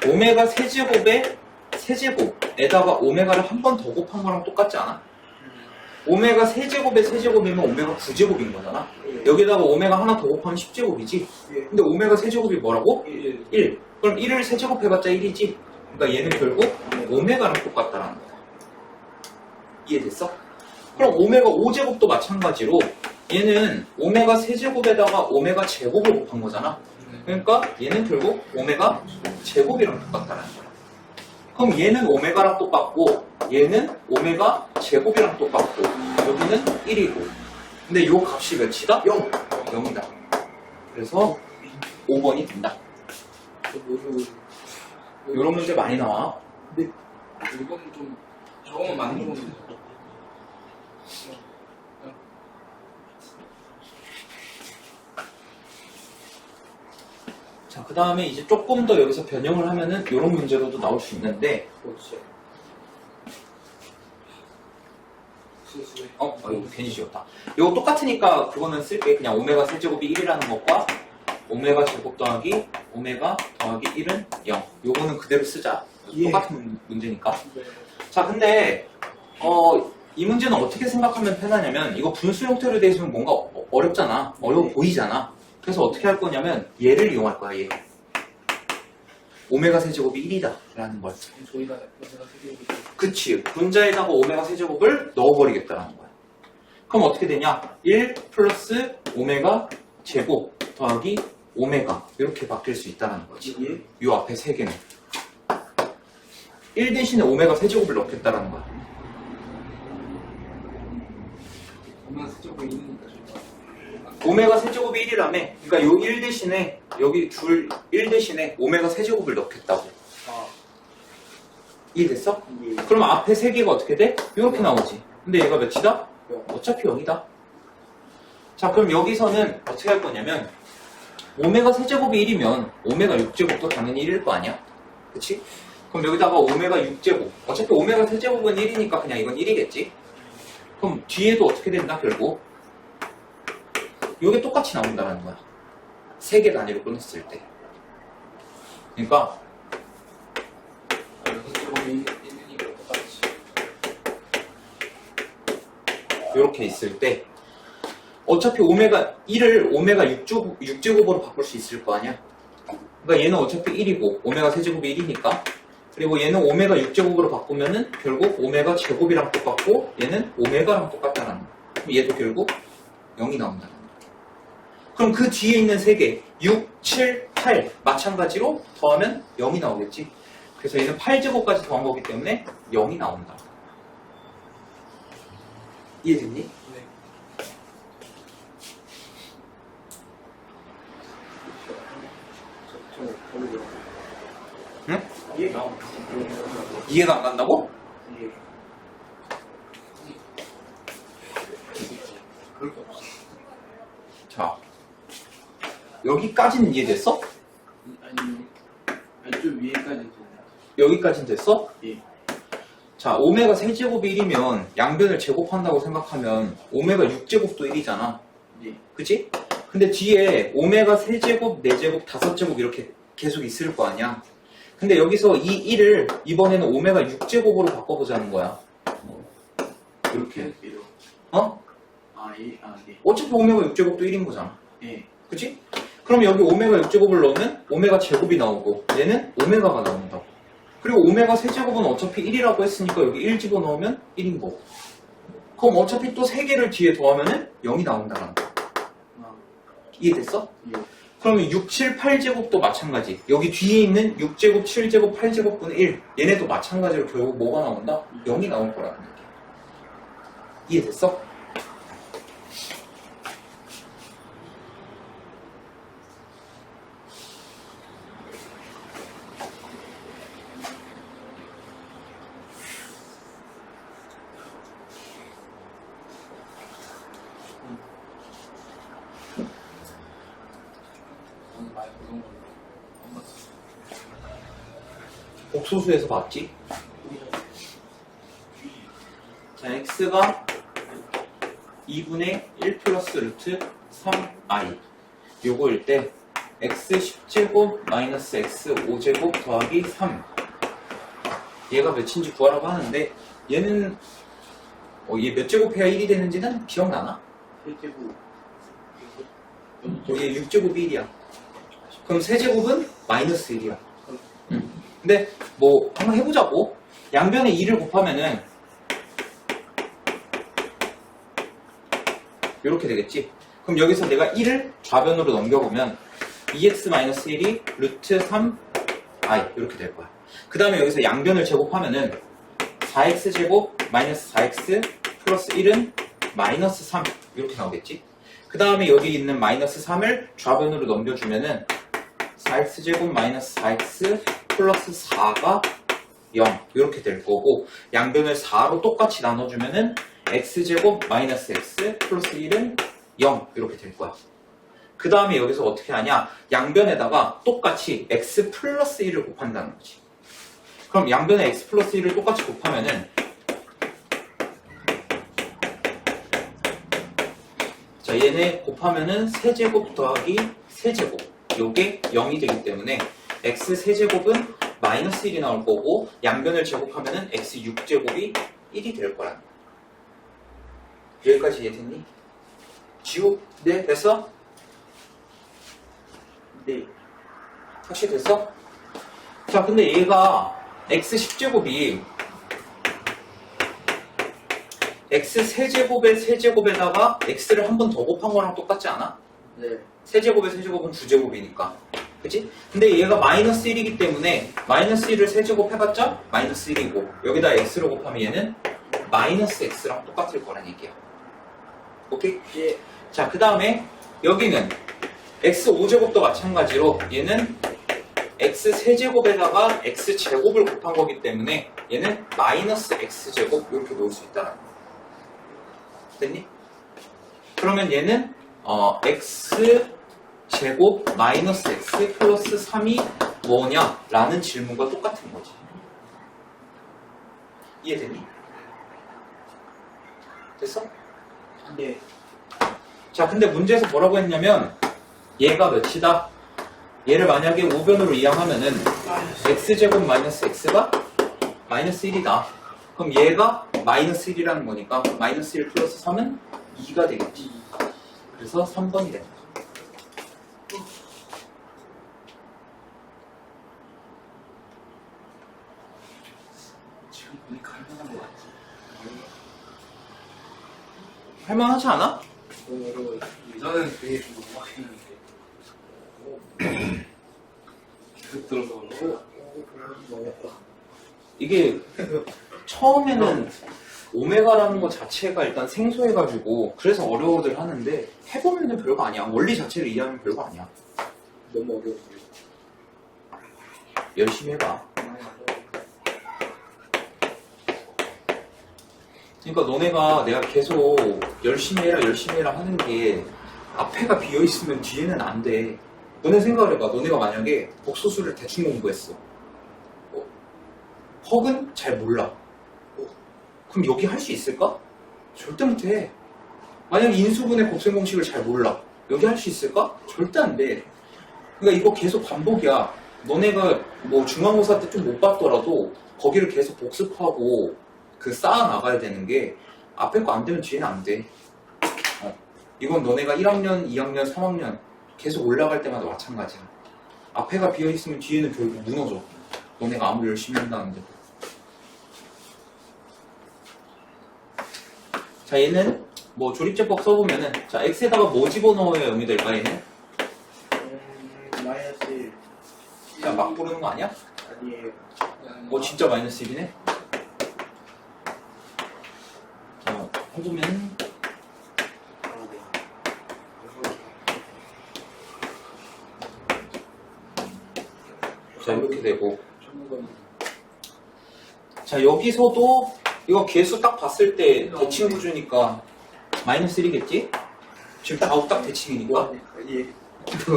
오메가 세제곱에 세제곱에다가 오메가를 한 번 더 곱한 거랑 똑같지 않아? 오메가 세제곱에 세제곱이면 오메가 9제곱인 거잖아. 예. 여기다가 오메가 하나 더 곱하면 10제곱이지. 예. 근데 오메가 세제곱이 뭐라고? 1. 1. 그럼 1을 세제곱해봤자 1이지. 그러니까 얘는 결국 오메가랑 똑같다라는 거야. 이해됐어? 그럼 오메가 5제곱도 마찬가지로 얘는 오메가 세제곱에다가 오메가 제곱을 곱한 거잖아. 그러니까 얘는 결국 오메가 제곱이랑 똑같다라는 거야. 그럼 얘는 오메가랑 똑같고 얘는 오메가 제곱이랑 똑같고 여기는 1이고 근데 요 값이 몇이다? 0. 0이다. 그래서 5번이 된다. 요런 문제 많이 나와. 이거는 좀 저거는 많이 좋은데. 자, 그 다음에 이제 조금 더 여기서 변형을 하면은 요런 문제로도 나올 수 있는데 그렇지. 이거 괜히 지웠다. 이거 똑같으니까 그거는 쓸게. 그냥 오메가 세제곱이 1이라는 것과 오메가 제곱 더하기 오메가 더하기 1은 0. 요거는 그대로 쓰자. 예. 똑같은 문제니까. 자, 근데 이 문제는 어떻게 생각하면 편하냐면 이거 분수 형태로 되어 있으면 뭔가 어렵잖아. 어려워 보이잖아. 그래서 어떻게 할 거냐면 얘를 이용할 거야. 얘. 오메가 세제곱이 1이다 라는 걸. 저희가 세계적으로 그치. 분자에다가 오메가 세제곱을 넣어버리겠다라는 거야. 그럼 어떻게 되냐? 1 플러스 오메가 제곱 더하기 오메가 이렇게 바뀔 수 있다는 거지. 예. 요 앞에 세 개는 1 대신에 오메가 세제곱을 넣겠다라는 거야. 보면 세적으로 있으니까 저희가 오메가 세제곱이 1이라며. 그러니까 요 1 대신에 여기 1 대신에 오메가 세제곱을 넣겠다고. 이해됐어? 예. 그럼 앞에 세 개가 어떻게 돼? 이렇게 나오지. 근데 얘가 몇이다? 어차피 0이다. 자, 그럼 여기서는 어떻게 할 거냐면 오메가 세제곱이 1이면 오메가 6제곱도 당연히 1일 거 아니야? 그치? 그럼 여기다가 오메가 6제곱. 어차피 오메가 세제곱은 1이니까 그냥 이건 1이겠지? 그럼 뒤에도 어떻게 된다, 결국? 요게 똑같이 나온다는 거야. 3개 단위로 끊었을 때. 그러니까 여기서 제곱이 있으니까 똑같이. 이렇게 있을 때 어차피 오메가 1을 오메가 6제곱으로 바꿀 수 있을 거 아니야. 그러니까 얘는 어차피 1이고 오메가 세제곱이 1이니까. 그리고 얘는 오메가 6제곱으로 바꾸면은 결국 오메가 제곱이랑 똑같고 얘는 오메가랑 똑같다는 거야. 그럼 얘도 결국 0이 나온다는 거야. 그럼 그 뒤에 있는 3개 6, 7, 8 마찬가지로 더하면 0이 나오겠지. 그래서 얘는 8제곱까지 더한 거기 때문에 0이 나온다. 이해됐니? 네. 응? 이해가 이해가 안 간다고? 예. 그럴 게 없어. 자, 여기까지는 이해됐어? 아니 좀 위에까지 좀. 여기까지는 됐어? 예. 자, 오메가 세제곱이 1이면 양변을 제곱한다고 생각하면 오메가 6제곱도 1이잖아. 예. 그치? 근데 뒤에 오메가 세제곱, 4제곱, 5제곱 이렇게 계속 있을 거 아니야. 근데 여기서 이 1을 이번에는 오메가 6제곱으로 바꿔보자는 거야. 이렇게. 이렇게요. 어? 예. 어차피 오메가 6제곱도 1인 거잖아. 예. 그치? 그럼 여기 오메가 6제곱을 넣으면 오메가 제곱이 나오고 얘는 오메가가 나온다고. 그리고 오메가 세제곱은 어차피 1이라고 했으니까 여기 1 집어넣으면 1인 거고. 그럼 어차피 또 3개를 뒤에 더하면은 0이 나온다는 거야. 이해됐어? 예. 그러면 6, 7, 8제곱도 마찬가지. 여기 뒤에 있는 6제곱, 7제곱, 8제곱분의 1. 얘네도 마찬가지로 결국 뭐가 나온다? 0이 나올 거라는 얘기야. 이해됐어? 오늘 많이 부른 거. 복소수에서 봤지? 자, x가 2분의 1 플러스 루트 3i. 요거일 때 x 10제곱 마이너스 x 5제곱 더하기 3. 얘가 몇인지 구하라고 하는데 얘는 얘 몇 제곱해야 1이 되는지는 기억나나? 세제곱. 얘 6제곱이 1이야. 그럼 세제곱은 마이너스 1이야. 근데 뭐 한번 해보자고. 양변에 2를 곱하면은 이렇게 되겠지. 그럼 여기서 내가 1을 좌변으로 넘겨보면 2x-1이 루트 3i 이렇게 될 거야. 그 다음에 여기서 양변을 제곱하면은 4x제곱 마이너스 4x 플러스 1은 마이너스 3 이렇게 나오겠지. 그 다음에 여기 있는 마이너스 3을 좌변으로 넘겨주면은 4x제곱 마이너스 4x 플러스 4가 0 이렇게 될 거고, 양변을 4로 똑같이 나눠주면은 x제곱 마이너스 x 플러스 1은 0 이렇게 될 거야. 그 다음에 여기서 어떻게 하냐, 양변에다가 똑같이 x 플러스 1을 곱한다는 거지. 그럼 양변에 x 플러스 1을 똑같이 곱하면은 자, 얘네 곱하면은 세제곱 더하기 세제곱 요게 0이 되기 때문에 x 세제곱은 마이너스 1이 나올 거고, 양변을 제곱하면은 x 6제곱이 1이 될 거라는 거야. 여기까지 이해됐니? 지우? 네? 됐어? 네. 확실히 됐어? 자, 근데 얘가 x 10제곱이 x 세제곱의 세제곱에다가 x를 한 번 더 곱한 거랑 똑같지 않아? 네. 세제곱의 세제곱은 9제곱이니까. 그치? 근데 얘가 마이너스 1이기 때문에 마이너스 1을 세제곱 해봤자 마이너스 1이고, 여기다 x로 곱하면 얘는 마이너스 x랑 똑같을 거란 얘기야. 오케이? 예. 자, 그 다음에 여기는 x 5제곱도 마찬가지로 얘는 x 세제곱에다가 x 제곱을 곱한 거기 때문에 얘는 마이너스 x제곱 이렇게 놓을 수 있다. 됐니? 그러면 얘는 x 제곱 마이너스 x 플러스 3이 뭐냐? 라는 질문과 똑같은 거지. 이해되니? 됐어? 네. 자, 근데 문제에서 뭐라고 했냐면 얘가 몇이다? 얘를 만약에 우변으로 이항하면은 x제곱 마이너스 x가 마이너스 1이다. 그럼 얘가 마이너스 1이라는 거니까 마이너스 1 플러스 3은 2가 되겠지. 그래서 3번이 된다. 지금 보니까 할만한 것 같지. 할만하지 않아? 너무 어려워. 예전엔 되게 좀 막히는데. 계속 들어서 어려워. 이게 처음에는 오메가라는 거 자체가 일단 생소해가지고 그래서 어려워들 하는데 해보면은 별거 아니야. 원리 자체를 이해하면 별거 아니야. 너무 어려워. 열심히 해봐. 그러니까 너네가 내가 계속 열심히 해라 하는 게 앞에가 비어있으면 뒤에는 안 돼. 너네 생각을 해봐. 너네가 만약에 복소수를 대충 공부했어. 헉은 잘 몰라. 그럼 여기 할 수 있을까? 절대 못해. 만약 인수분해 곱셈 공식을 잘 몰라. 여기 할 수 있을까? 절대 안 돼. 그러니까 이거 계속 반복이야. 너네가 뭐 중간고사 때 좀 못 봤더라도 거기를 계속 복습하고 그 쌓아 나가야 되는 게 앞에 거 안 되면 뒤에는 안 돼. 이건 너네가 1학년, 2학년, 3학년 계속 올라갈 때마다 마찬가지야. 앞에가 비어있으면 뒤에는 결국 무너져. 너네가 아무리 열심히 한다는데. 자, 얘는 뭐 조립제법 써보면은 자, x에다가 뭐 집어넣어야 0이 될까 얘는? 마이너스 1 야, 막 부르는 거 아니야? 아니에요. 진짜 마이너스 1이네? 자, 해보면 자, 이렇게 되고 자, 여기서도 이거 개수 딱 봤을 때 대칭 구조니까 마이너스 1이겠지? 지금 다 딱 대칭이니까. 예.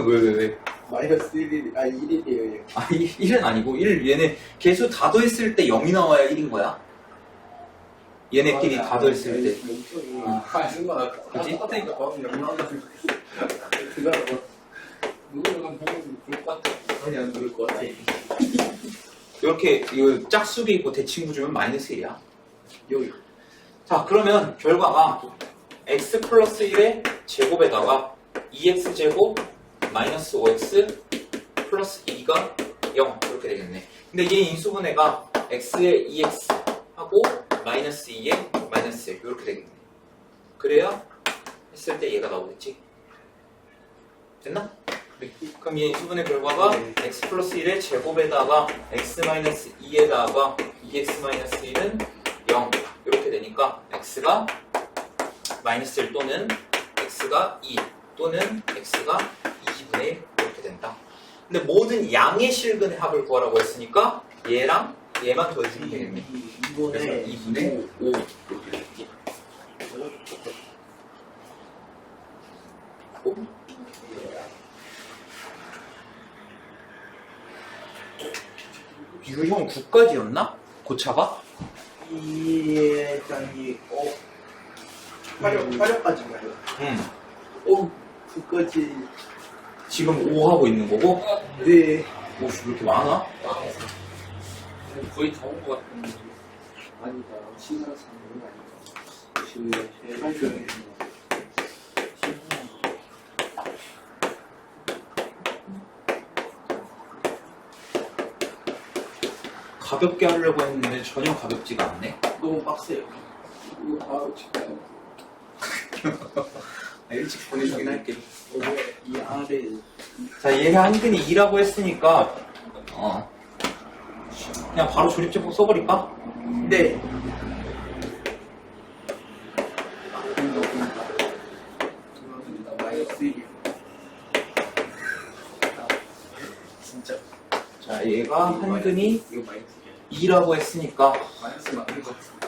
왜? 마이너스 1이 1이에요. 예. 아, 1은 아니고 1 얘네 개수 다 더했을 때 0이 나와야 1인 거야. 얘네끼리 다 더했을 때. 몸통이 정말 그치? 하다니까 마음이 영광하고 그거라고 누구랑 보면 좋을 것 같아. 전혀 안 그럴 것 같아. 이렇게 이거 짝수비 있고 대칭 구조면 마이너스 1이야. 여기. 자, 그러면 결과가 x 플러스 1의 제곱에다가 2x 제곱 마이너스 5x 플러스 2가 0 이렇게 되겠네. 근데 얘 인수분해가 x에 2x 하고 마이너스 2에 마이너스 1 이렇게 되겠네. 그래야 했을 때 얘가 나오겠지. 됐나? 네. 그럼 얘 인수분해 결과가 x 플러스 1의 제곱에다가 x 마이너스 2에다가 2x 마이너스 1은 0 이렇게 되니까 x가 마이너스 1 또는 x가 2 또는 x가 2분의 1 이렇게 된다. 근데 모든 양의 실근의 합을 구하라고 했으니까 얘랑 얘만 더해주면 되겠네. 그래서 2분의 5 이렇게 되겠지. 이거 형 9까지였나? 고차가? 이에 짱이 화력까지인가요? 응. 그까지. 지금 5 하고 있는 거고? 네. 오, 왜 이렇게 많아? 거의 다 온 것 같은데. 아니다. 신나서 하는 거 아니다. 신나. 가볍게 하려고 했는데 전혀 가볍지가 않네. 너무 빡세요. 이거 바로 진짜. 일찍 보내주긴 할게. 이 아래. 자, 얘가 한근이 2라고 했으니까 그냥 바로 조립제법 써버릴까? 네. 마이너스 1이요. 진짜. 자, 얘가 한근이 이거 마이너스 2라고 했으니까 마이너스 맞는 것 같아.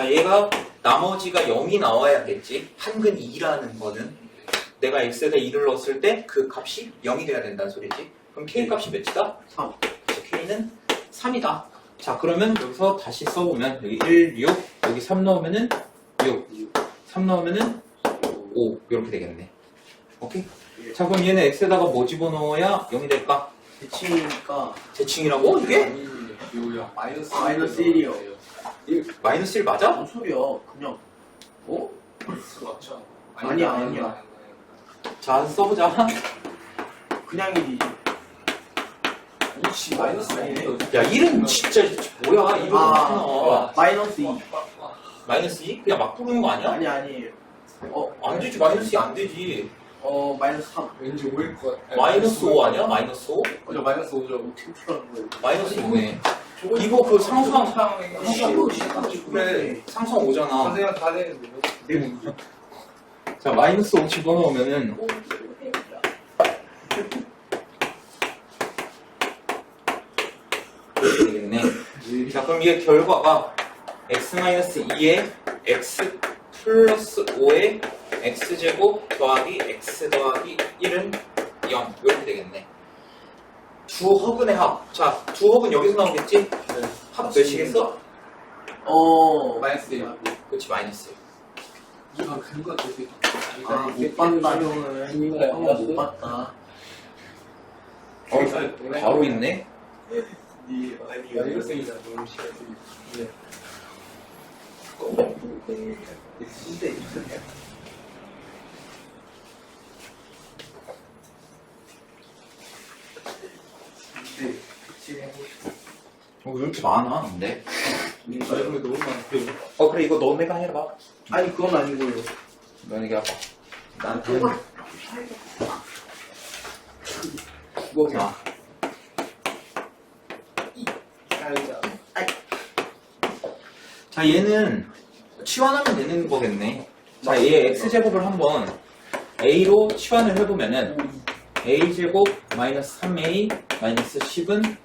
자, 얘가 나머지가 0이 나와야겠지. 한근 2라는 거는 내가 x에다 2를 넣었을 때 그 값이 0이 돼야 된다는 소리지. 그럼 k 값이 몇이다? 3. 그래서 k는 3이다. 자, 그러면 여기서 다시 써보면 여기 1, 6, 여기 3 넣으면은 6, 3 넣으면은 5 이렇게 되겠네. 오케이? 자, 그럼 얘는 x에다가 뭐 집어넣어야 0이 될까? 대칭이니까 대칭이라고? 이게? 아니, 이거야. 마이너스 마이너스 1이요. 마이너스 1 맞아? 뭔 소리야? 그냥 어? 맞죠? 아니야. 자, 써보자. 그냥 1이지. 혹시 마이너스 아니네. 1이요? 야, 1은 진짜 뭐야? 1은 아, 마이너스 2. 마이너스 2? 그냥 막 부르는 거 아니야? 아니에요. 안 되지. 마이너스 2 안 되지. 마이너스 3. 왠지 5일 것 같아. 마이너스 5 아니야? 마이너스 5? 맞아, 마이너스 5죠. 어떻게 풀어는 거예요? 마이너스 2네. 이거 그 상수항 그래. 상수항 5잖아. 선생님 다 되는데. 네. 자, 마이너스 5 집어넣으면은 이렇게 되겠네. 자, 그럼 이게 결과가 x-2에 x 플러스 5에 x제곱 더하기 x 더하기 1은 0 이렇게 되겠네. 두 허근의 합. 자, 두 허근 여기서 나오겠지? 합 몇이겠어? 마이너스 1. 그렇지, 마이너스 1. 이거 근거 되게. 못 봤다, 형은. 형은 못 봤다. 바로 있네. 연습생이다, 너무 시간이. 네. 근데 왜 이렇게 많아, 근데? 이거 너무 많고. 그래, 이거 너네가 해봐. 아니 그건 아니고요. 너네가 해봐. 나한테 뭐, 자, 자, 얘는 치환하면 되는 거겠네. 자, 얘 x제곱을 한번 a로 치환을 해보면은 a제곱 마이너스 3a 마이너스 10은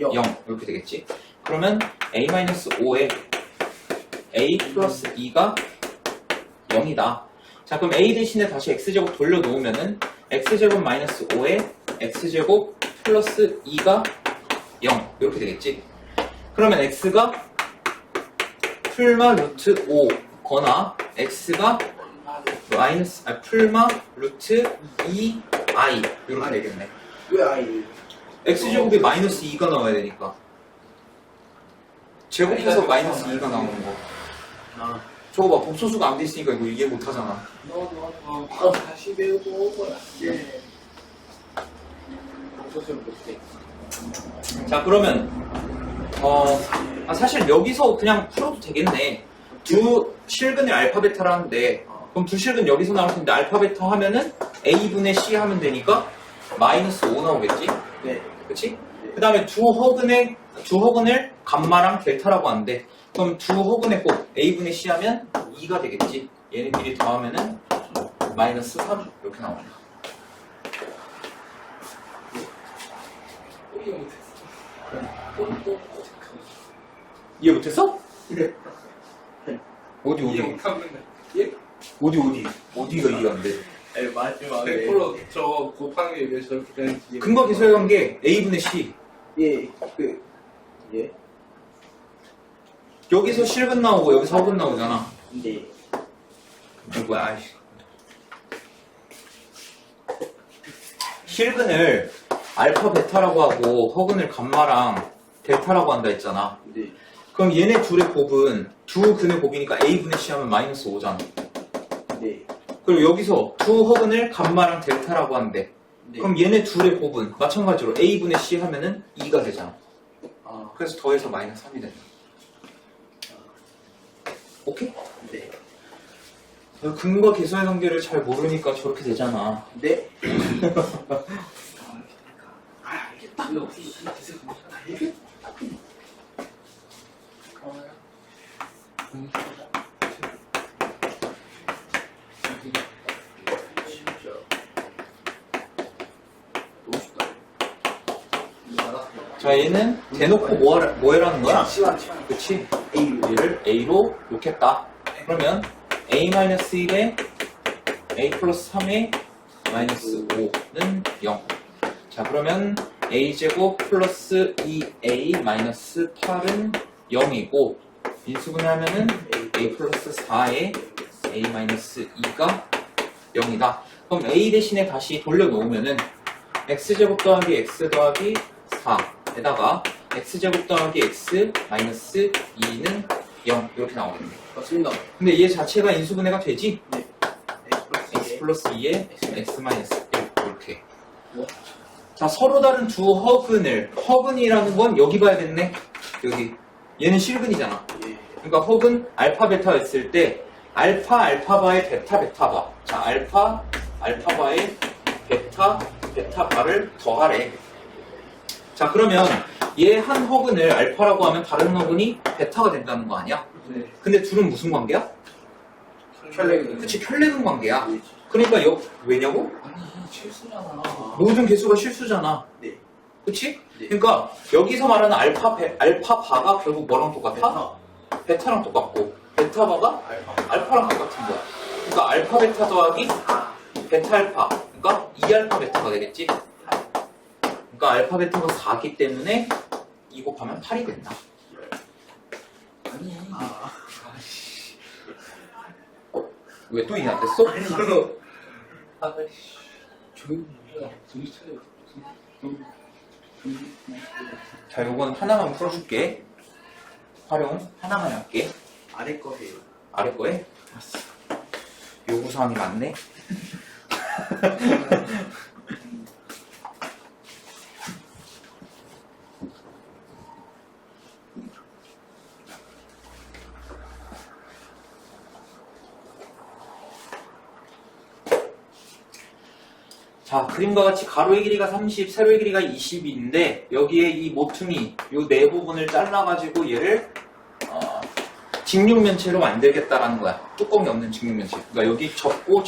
0 이렇게 되겠지. 그러면 a 마이너스 5에 a 플러스 2가 0이다. 자, 그럼 a 대신에 다시 x제곱 돌려놓으면은 x제곱 마이너스 5에 x제곱 플러스 2가 0 이렇게 되겠지. 그러면 x가 풀마 루트 5 거나 x가 풀마 루트 2i 이렇게 되겠네. 왜 아이? x제곱이 마이너스 2가 나와야 되니까. 제곱해서 마이너스 2가 나오는 거. 아, 저거 봐, 복소수가 안 돼 있으니까 이거 이해 못 하잖아. 다시 배우고 오거라. 예. 소설 못해. 자, 그러면 사실 여기서 그냥 풀어도 되겠네. 두 실근의 알파 베타를 하는데, 그럼 두 실근 여기서 나올 텐데 알파 베타 하면은 a분의 c 하면 되니까 마이너스 5 나오겠지? 네. 그치? 그 다음에 두 허근을 감마랑 델타라고 하는데, 그럼 두 허근의 곱 a분의 c 하면 2가 되겠지? 얘네끼리 더하면은 마이너스 3 이렇게 나옵니다. 이해 못했어? 네. 어디 이해 못하면 예? 어디가 이해 안 돼? 네, 마지막에 100% 저 곱하는 게 왜 저렇게 되는지. 근거 계수의 관계 a분의 c. 예. 예. 여기서 실근 나오고 여기서 허근 나오잖아. 네. 이거 뭐야? 아이씨. 실근을 알파 베타라고 하고 허근을 감마랑 델타라고 한다 했잖아. 네. 그럼 얘네 둘의 곱은 두 근의 곱이니까 a분의 c 하면 마이너스 5잖아. 네. 그리고 여기서 두 허근을 감마랑 델타라고 하는데, 네. 그럼 얘네 둘의 곱은 마찬가지로 a분의 c 하면은 2가 되잖아. 아, 그래서 더해서 마이너스 3이 된다. 오케이? 네. 근거 계수의 관계를 잘 모르니까 저렇게 되잖아. 네. 자, 얘는 대놓고 뭐 해라는 거야? 시간. 그치? A. 얘를 a로 놓겠다. 그러면 a-1에 a 플러스 3에 마이너스 5는 0. 자, 그러면 a제곱 플러스 2a 마이너스 8은 0이고 인수분해하면은 a 플러스 4에 a 마이너스 2가 0이다. 그럼 a 대신에 다시 돌려놓으면은 x제곱 더하기 x 더하기 4에다가 x제곱 더하기 x 마이너스 2는 0 이렇게 나오겠네. 맞습니다. 근데 얘 자체가 인수분해가 되지? 네. x 플러스 2에 x 마이너스 1 이렇게. 자, 서로 다른 두 허근을, 허근이라는 건 여기 봐야겠네. 여기. 얘는 실근이잖아. 예. 그러니까 허근 알파 베타였을 때 알파 알파바에 베타 베타바. 자, 알파 알파바에 베타 베타바를 더하래. 자, 그러면 얘 한 허근을 알파라고 하면 다른 허근이 베타가 된다는 거 아니야? 네. 근데 둘은 무슨 관계야? 혈액은 그치, 혈내근 관계야. 네. 그러니까 왜냐고? 아니 실수잖아. 모든 개수가 실수잖아. 네. 그치? 네. 그러니까 여기서 말하는 알파바가 결국 뭐랑 똑같아? 베타. 베타랑 똑같고 베타바가 알파. 알파랑 똑같은 거야. 그러니까 알파 베타 더하기 베타 알파. 그러니까 2알파 베타가 되겠지? 그러니까 알파 베타가 4기 때문에 2 곱하면 8이 된다. 아니. 아. 왜 또 이해 안 됐어? 아이씨. 조용히 해. 정신 차려. 자, 요건 하나만 풀어줄게. 활용 하나만 할게. 아래 거 해요. 아래 거에 요구사항이 많네. 자, 그림과 같이 가로의 길이가 30, 세로의 길이가 20인데 여기에 이 모퉁이, 요 네 부분을 잘라가지고 얘를 직육면체로 만들겠다라는 거야. 뚜껑이 없는 직육면체. 그러니까 여기 접고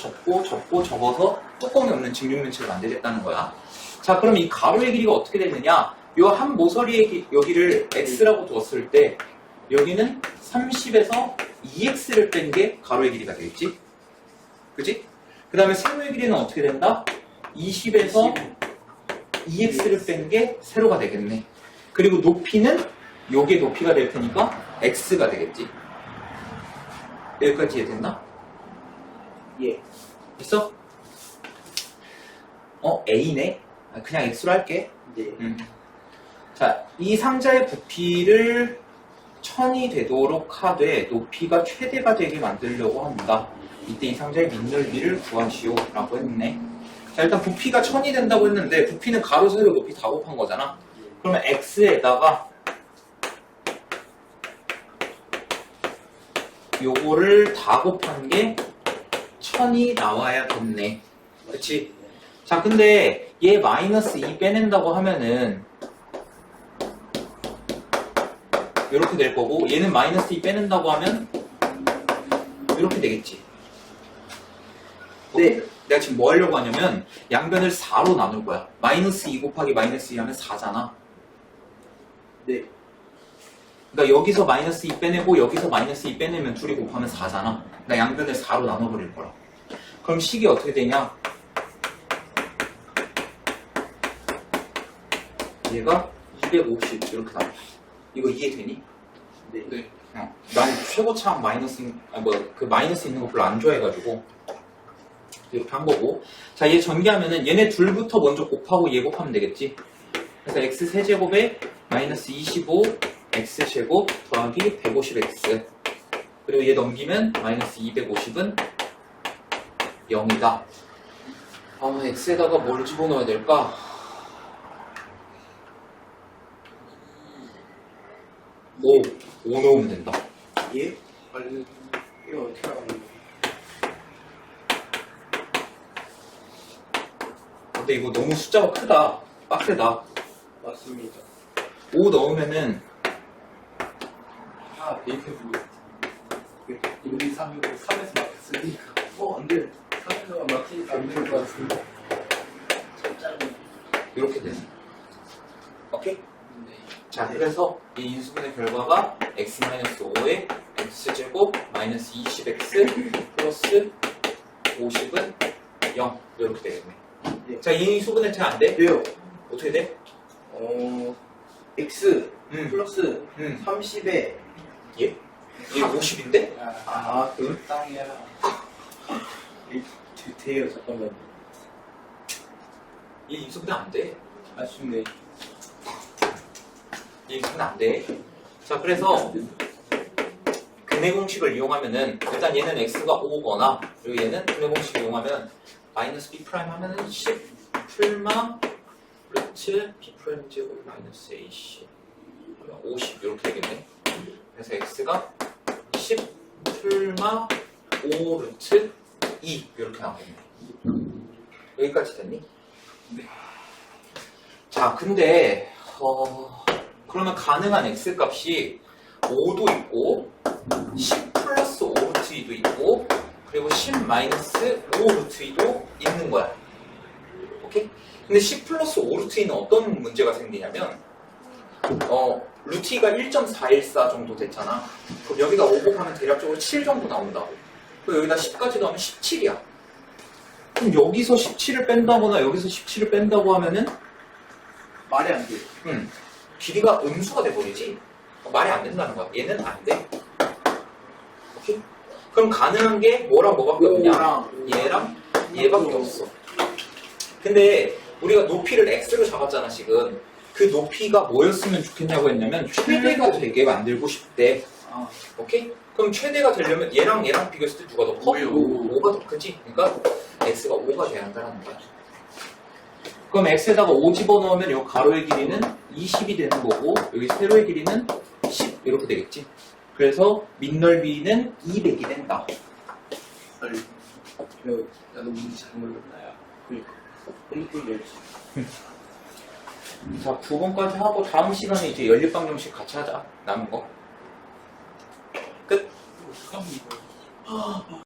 접어서 뚜껑이 없는 직육면체를 만들겠다는 거야. 자, 그럼 이 가로의 길이가 어떻게 되느냐? 요 한 모서리의 여기를 x라고 두었을 때 여기는 30에서 2x를 뺀 게 가로의 길이가 되겠지? 그치? 그 다음에 세로의 길이는 어떻게 된다? 20에서 2x를 뺀 게 세로가 되겠네. 그리고 높이는 요게 높이가 될 테니까 x가 되겠지. 여기까지 이해됐나? 예. 됐어? a네? 그냥 x로 할게. 네. 자, 이 상자의 부피를 1000이 되도록 하되 높이가 최대가 되게 만들려고 합니다. 이때 이 상자의 밑넓이를 구하시오 라고 했네. 자, 일단 부피가 1000이 된다고 했는데 부피는 가로 세로 높이 다 곱한 거잖아. 그러면 x에다가 요거를 다 곱한 게 1000이 나와야겠네. 그치? 자, 근데 얘 마이너스 2 빼낸다고 하면은 이렇게 될 거고 얘는 마이너스 2 빼낸다고 하면 이렇게 되겠지. 네. 내가 지금 뭐 하려고 하냐면 양변을 4로 나눌 거야. 마이너스 2 곱하기 마이너스 2 하면 4잖아. 네. 그러니까 여기서 마이너스 2 빼내고 여기서 마이너스 2 빼내면 둘이 곱하면 4잖아. 그러니까 양변을 4로 나눠버릴 거야. 그럼 식이 어떻게 되냐? 얘가 250 이렇게 나와. 이거 이해되니? 네. 난 최고차항 마이너스, 그 마이너스 있는 거 별로 안 좋아해가지고 이렇게 한 거고. 자, 얘 전개하면은 얘네 둘부터 먼저 곱하고 얘 곱하면 되겠지. 그래서 x 세제곱에 마이너스 25 x 제곱 더하기 150x 그리고 얘 넘기면 마이너스 250은 0이다. x에다가 뭘 집어넣어야 될까? 5 넣으면 된다. 예? 빨리. 이거 어떻게 하는 거예요? 근데 이거 너무 숫자가 크다. 빡세다. 맞습니다. 5 넣으면은 아, 베이크해주고. 1, 2, 3, 6, 3에서 막혔으니까. 안 돼. 3에서 막히니까 안 될 것 같습니다. 이렇게 되네. 오케이? 네. 자, 그래서 이 인수분해 결과가 x-5에 x제곱 마이너스 20x 플러스 50은 0 이렇게 되겠네. 예. 자, 이 수분의 태 안 돼? 돼요. 어떻게 돼? X 음. 플러스 30에 예? 얘 50인데? 아, 땅이야. 돼요. 잠깐만. 얘 인수분해 안 돼. 아쉽네. 얘 인수분해 안 돼. 자, 그래서 근해 공식을 이용하면은 일단 얘는 x가 5거나 그리고 얘는 근해 공식을 이용하면 마이너스 b 프라임 하면은 10 풀마 루트 b 프라임 제곱 마이너스 ac 50 이렇게 되겠네. 그래서 x가 10 풀마 5 루트 2 이렇게 나오겠네. 여기까지 됐니? 네. 자, 근데 그러면 가능한 x 값이 5도 있고 10 플러스 5 루트 2도 있고 그리고 10 마이너스 5 루트 2도 있는 거야. 오케이? 근데 10 플러스 5 루트 2는 어떤 문제가 생기냐면 루트 2가 1.414 정도 됐잖아. 그럼 여기다 5 곱하면 대략적으로 7 정도 나온다고. 그리고 여기다 10까지 넣으면 17이야. 그럼 여기서 17을 뺀다거나 여기서 17을 뺀다고 하면은 말이 안 돼. 길이가 음수가 돼버리지. 말이 안 된다는 거야. 얘는 안 돼. 오케이? 그럼 가능한 게 뭐랑 뭐밖에 없냐? 얘랑 얘밖에 없어. 근데 우리가 높이를 x로 잡았잖아 지금. 그 높이가 뭐였으면 좋겠냐고 했냐면 최대가 되게 만들고 싶대. 아, 오케이? 그럼 최대가 되려면 얘랑 비교했을 때 누가 더 커? 5가 더 크지? 그러니까 x가 5가 돼야 한다는 거야. 그럼 x에다가 5 집어넣으면 이 가로의 길이는 20이 되는 거고 여기 세로의 길이는 10 이렇게 되겠지. 그래서 밑넓이는 200이 된다. 빨리. 나도 문제 잘못 넣었나요? 그니까. politic 열지. 자, 9번까지 하고 다음 시간에 이제 연립방정식 같이 하자. 남은 거. 끝. 어떡하면 이거.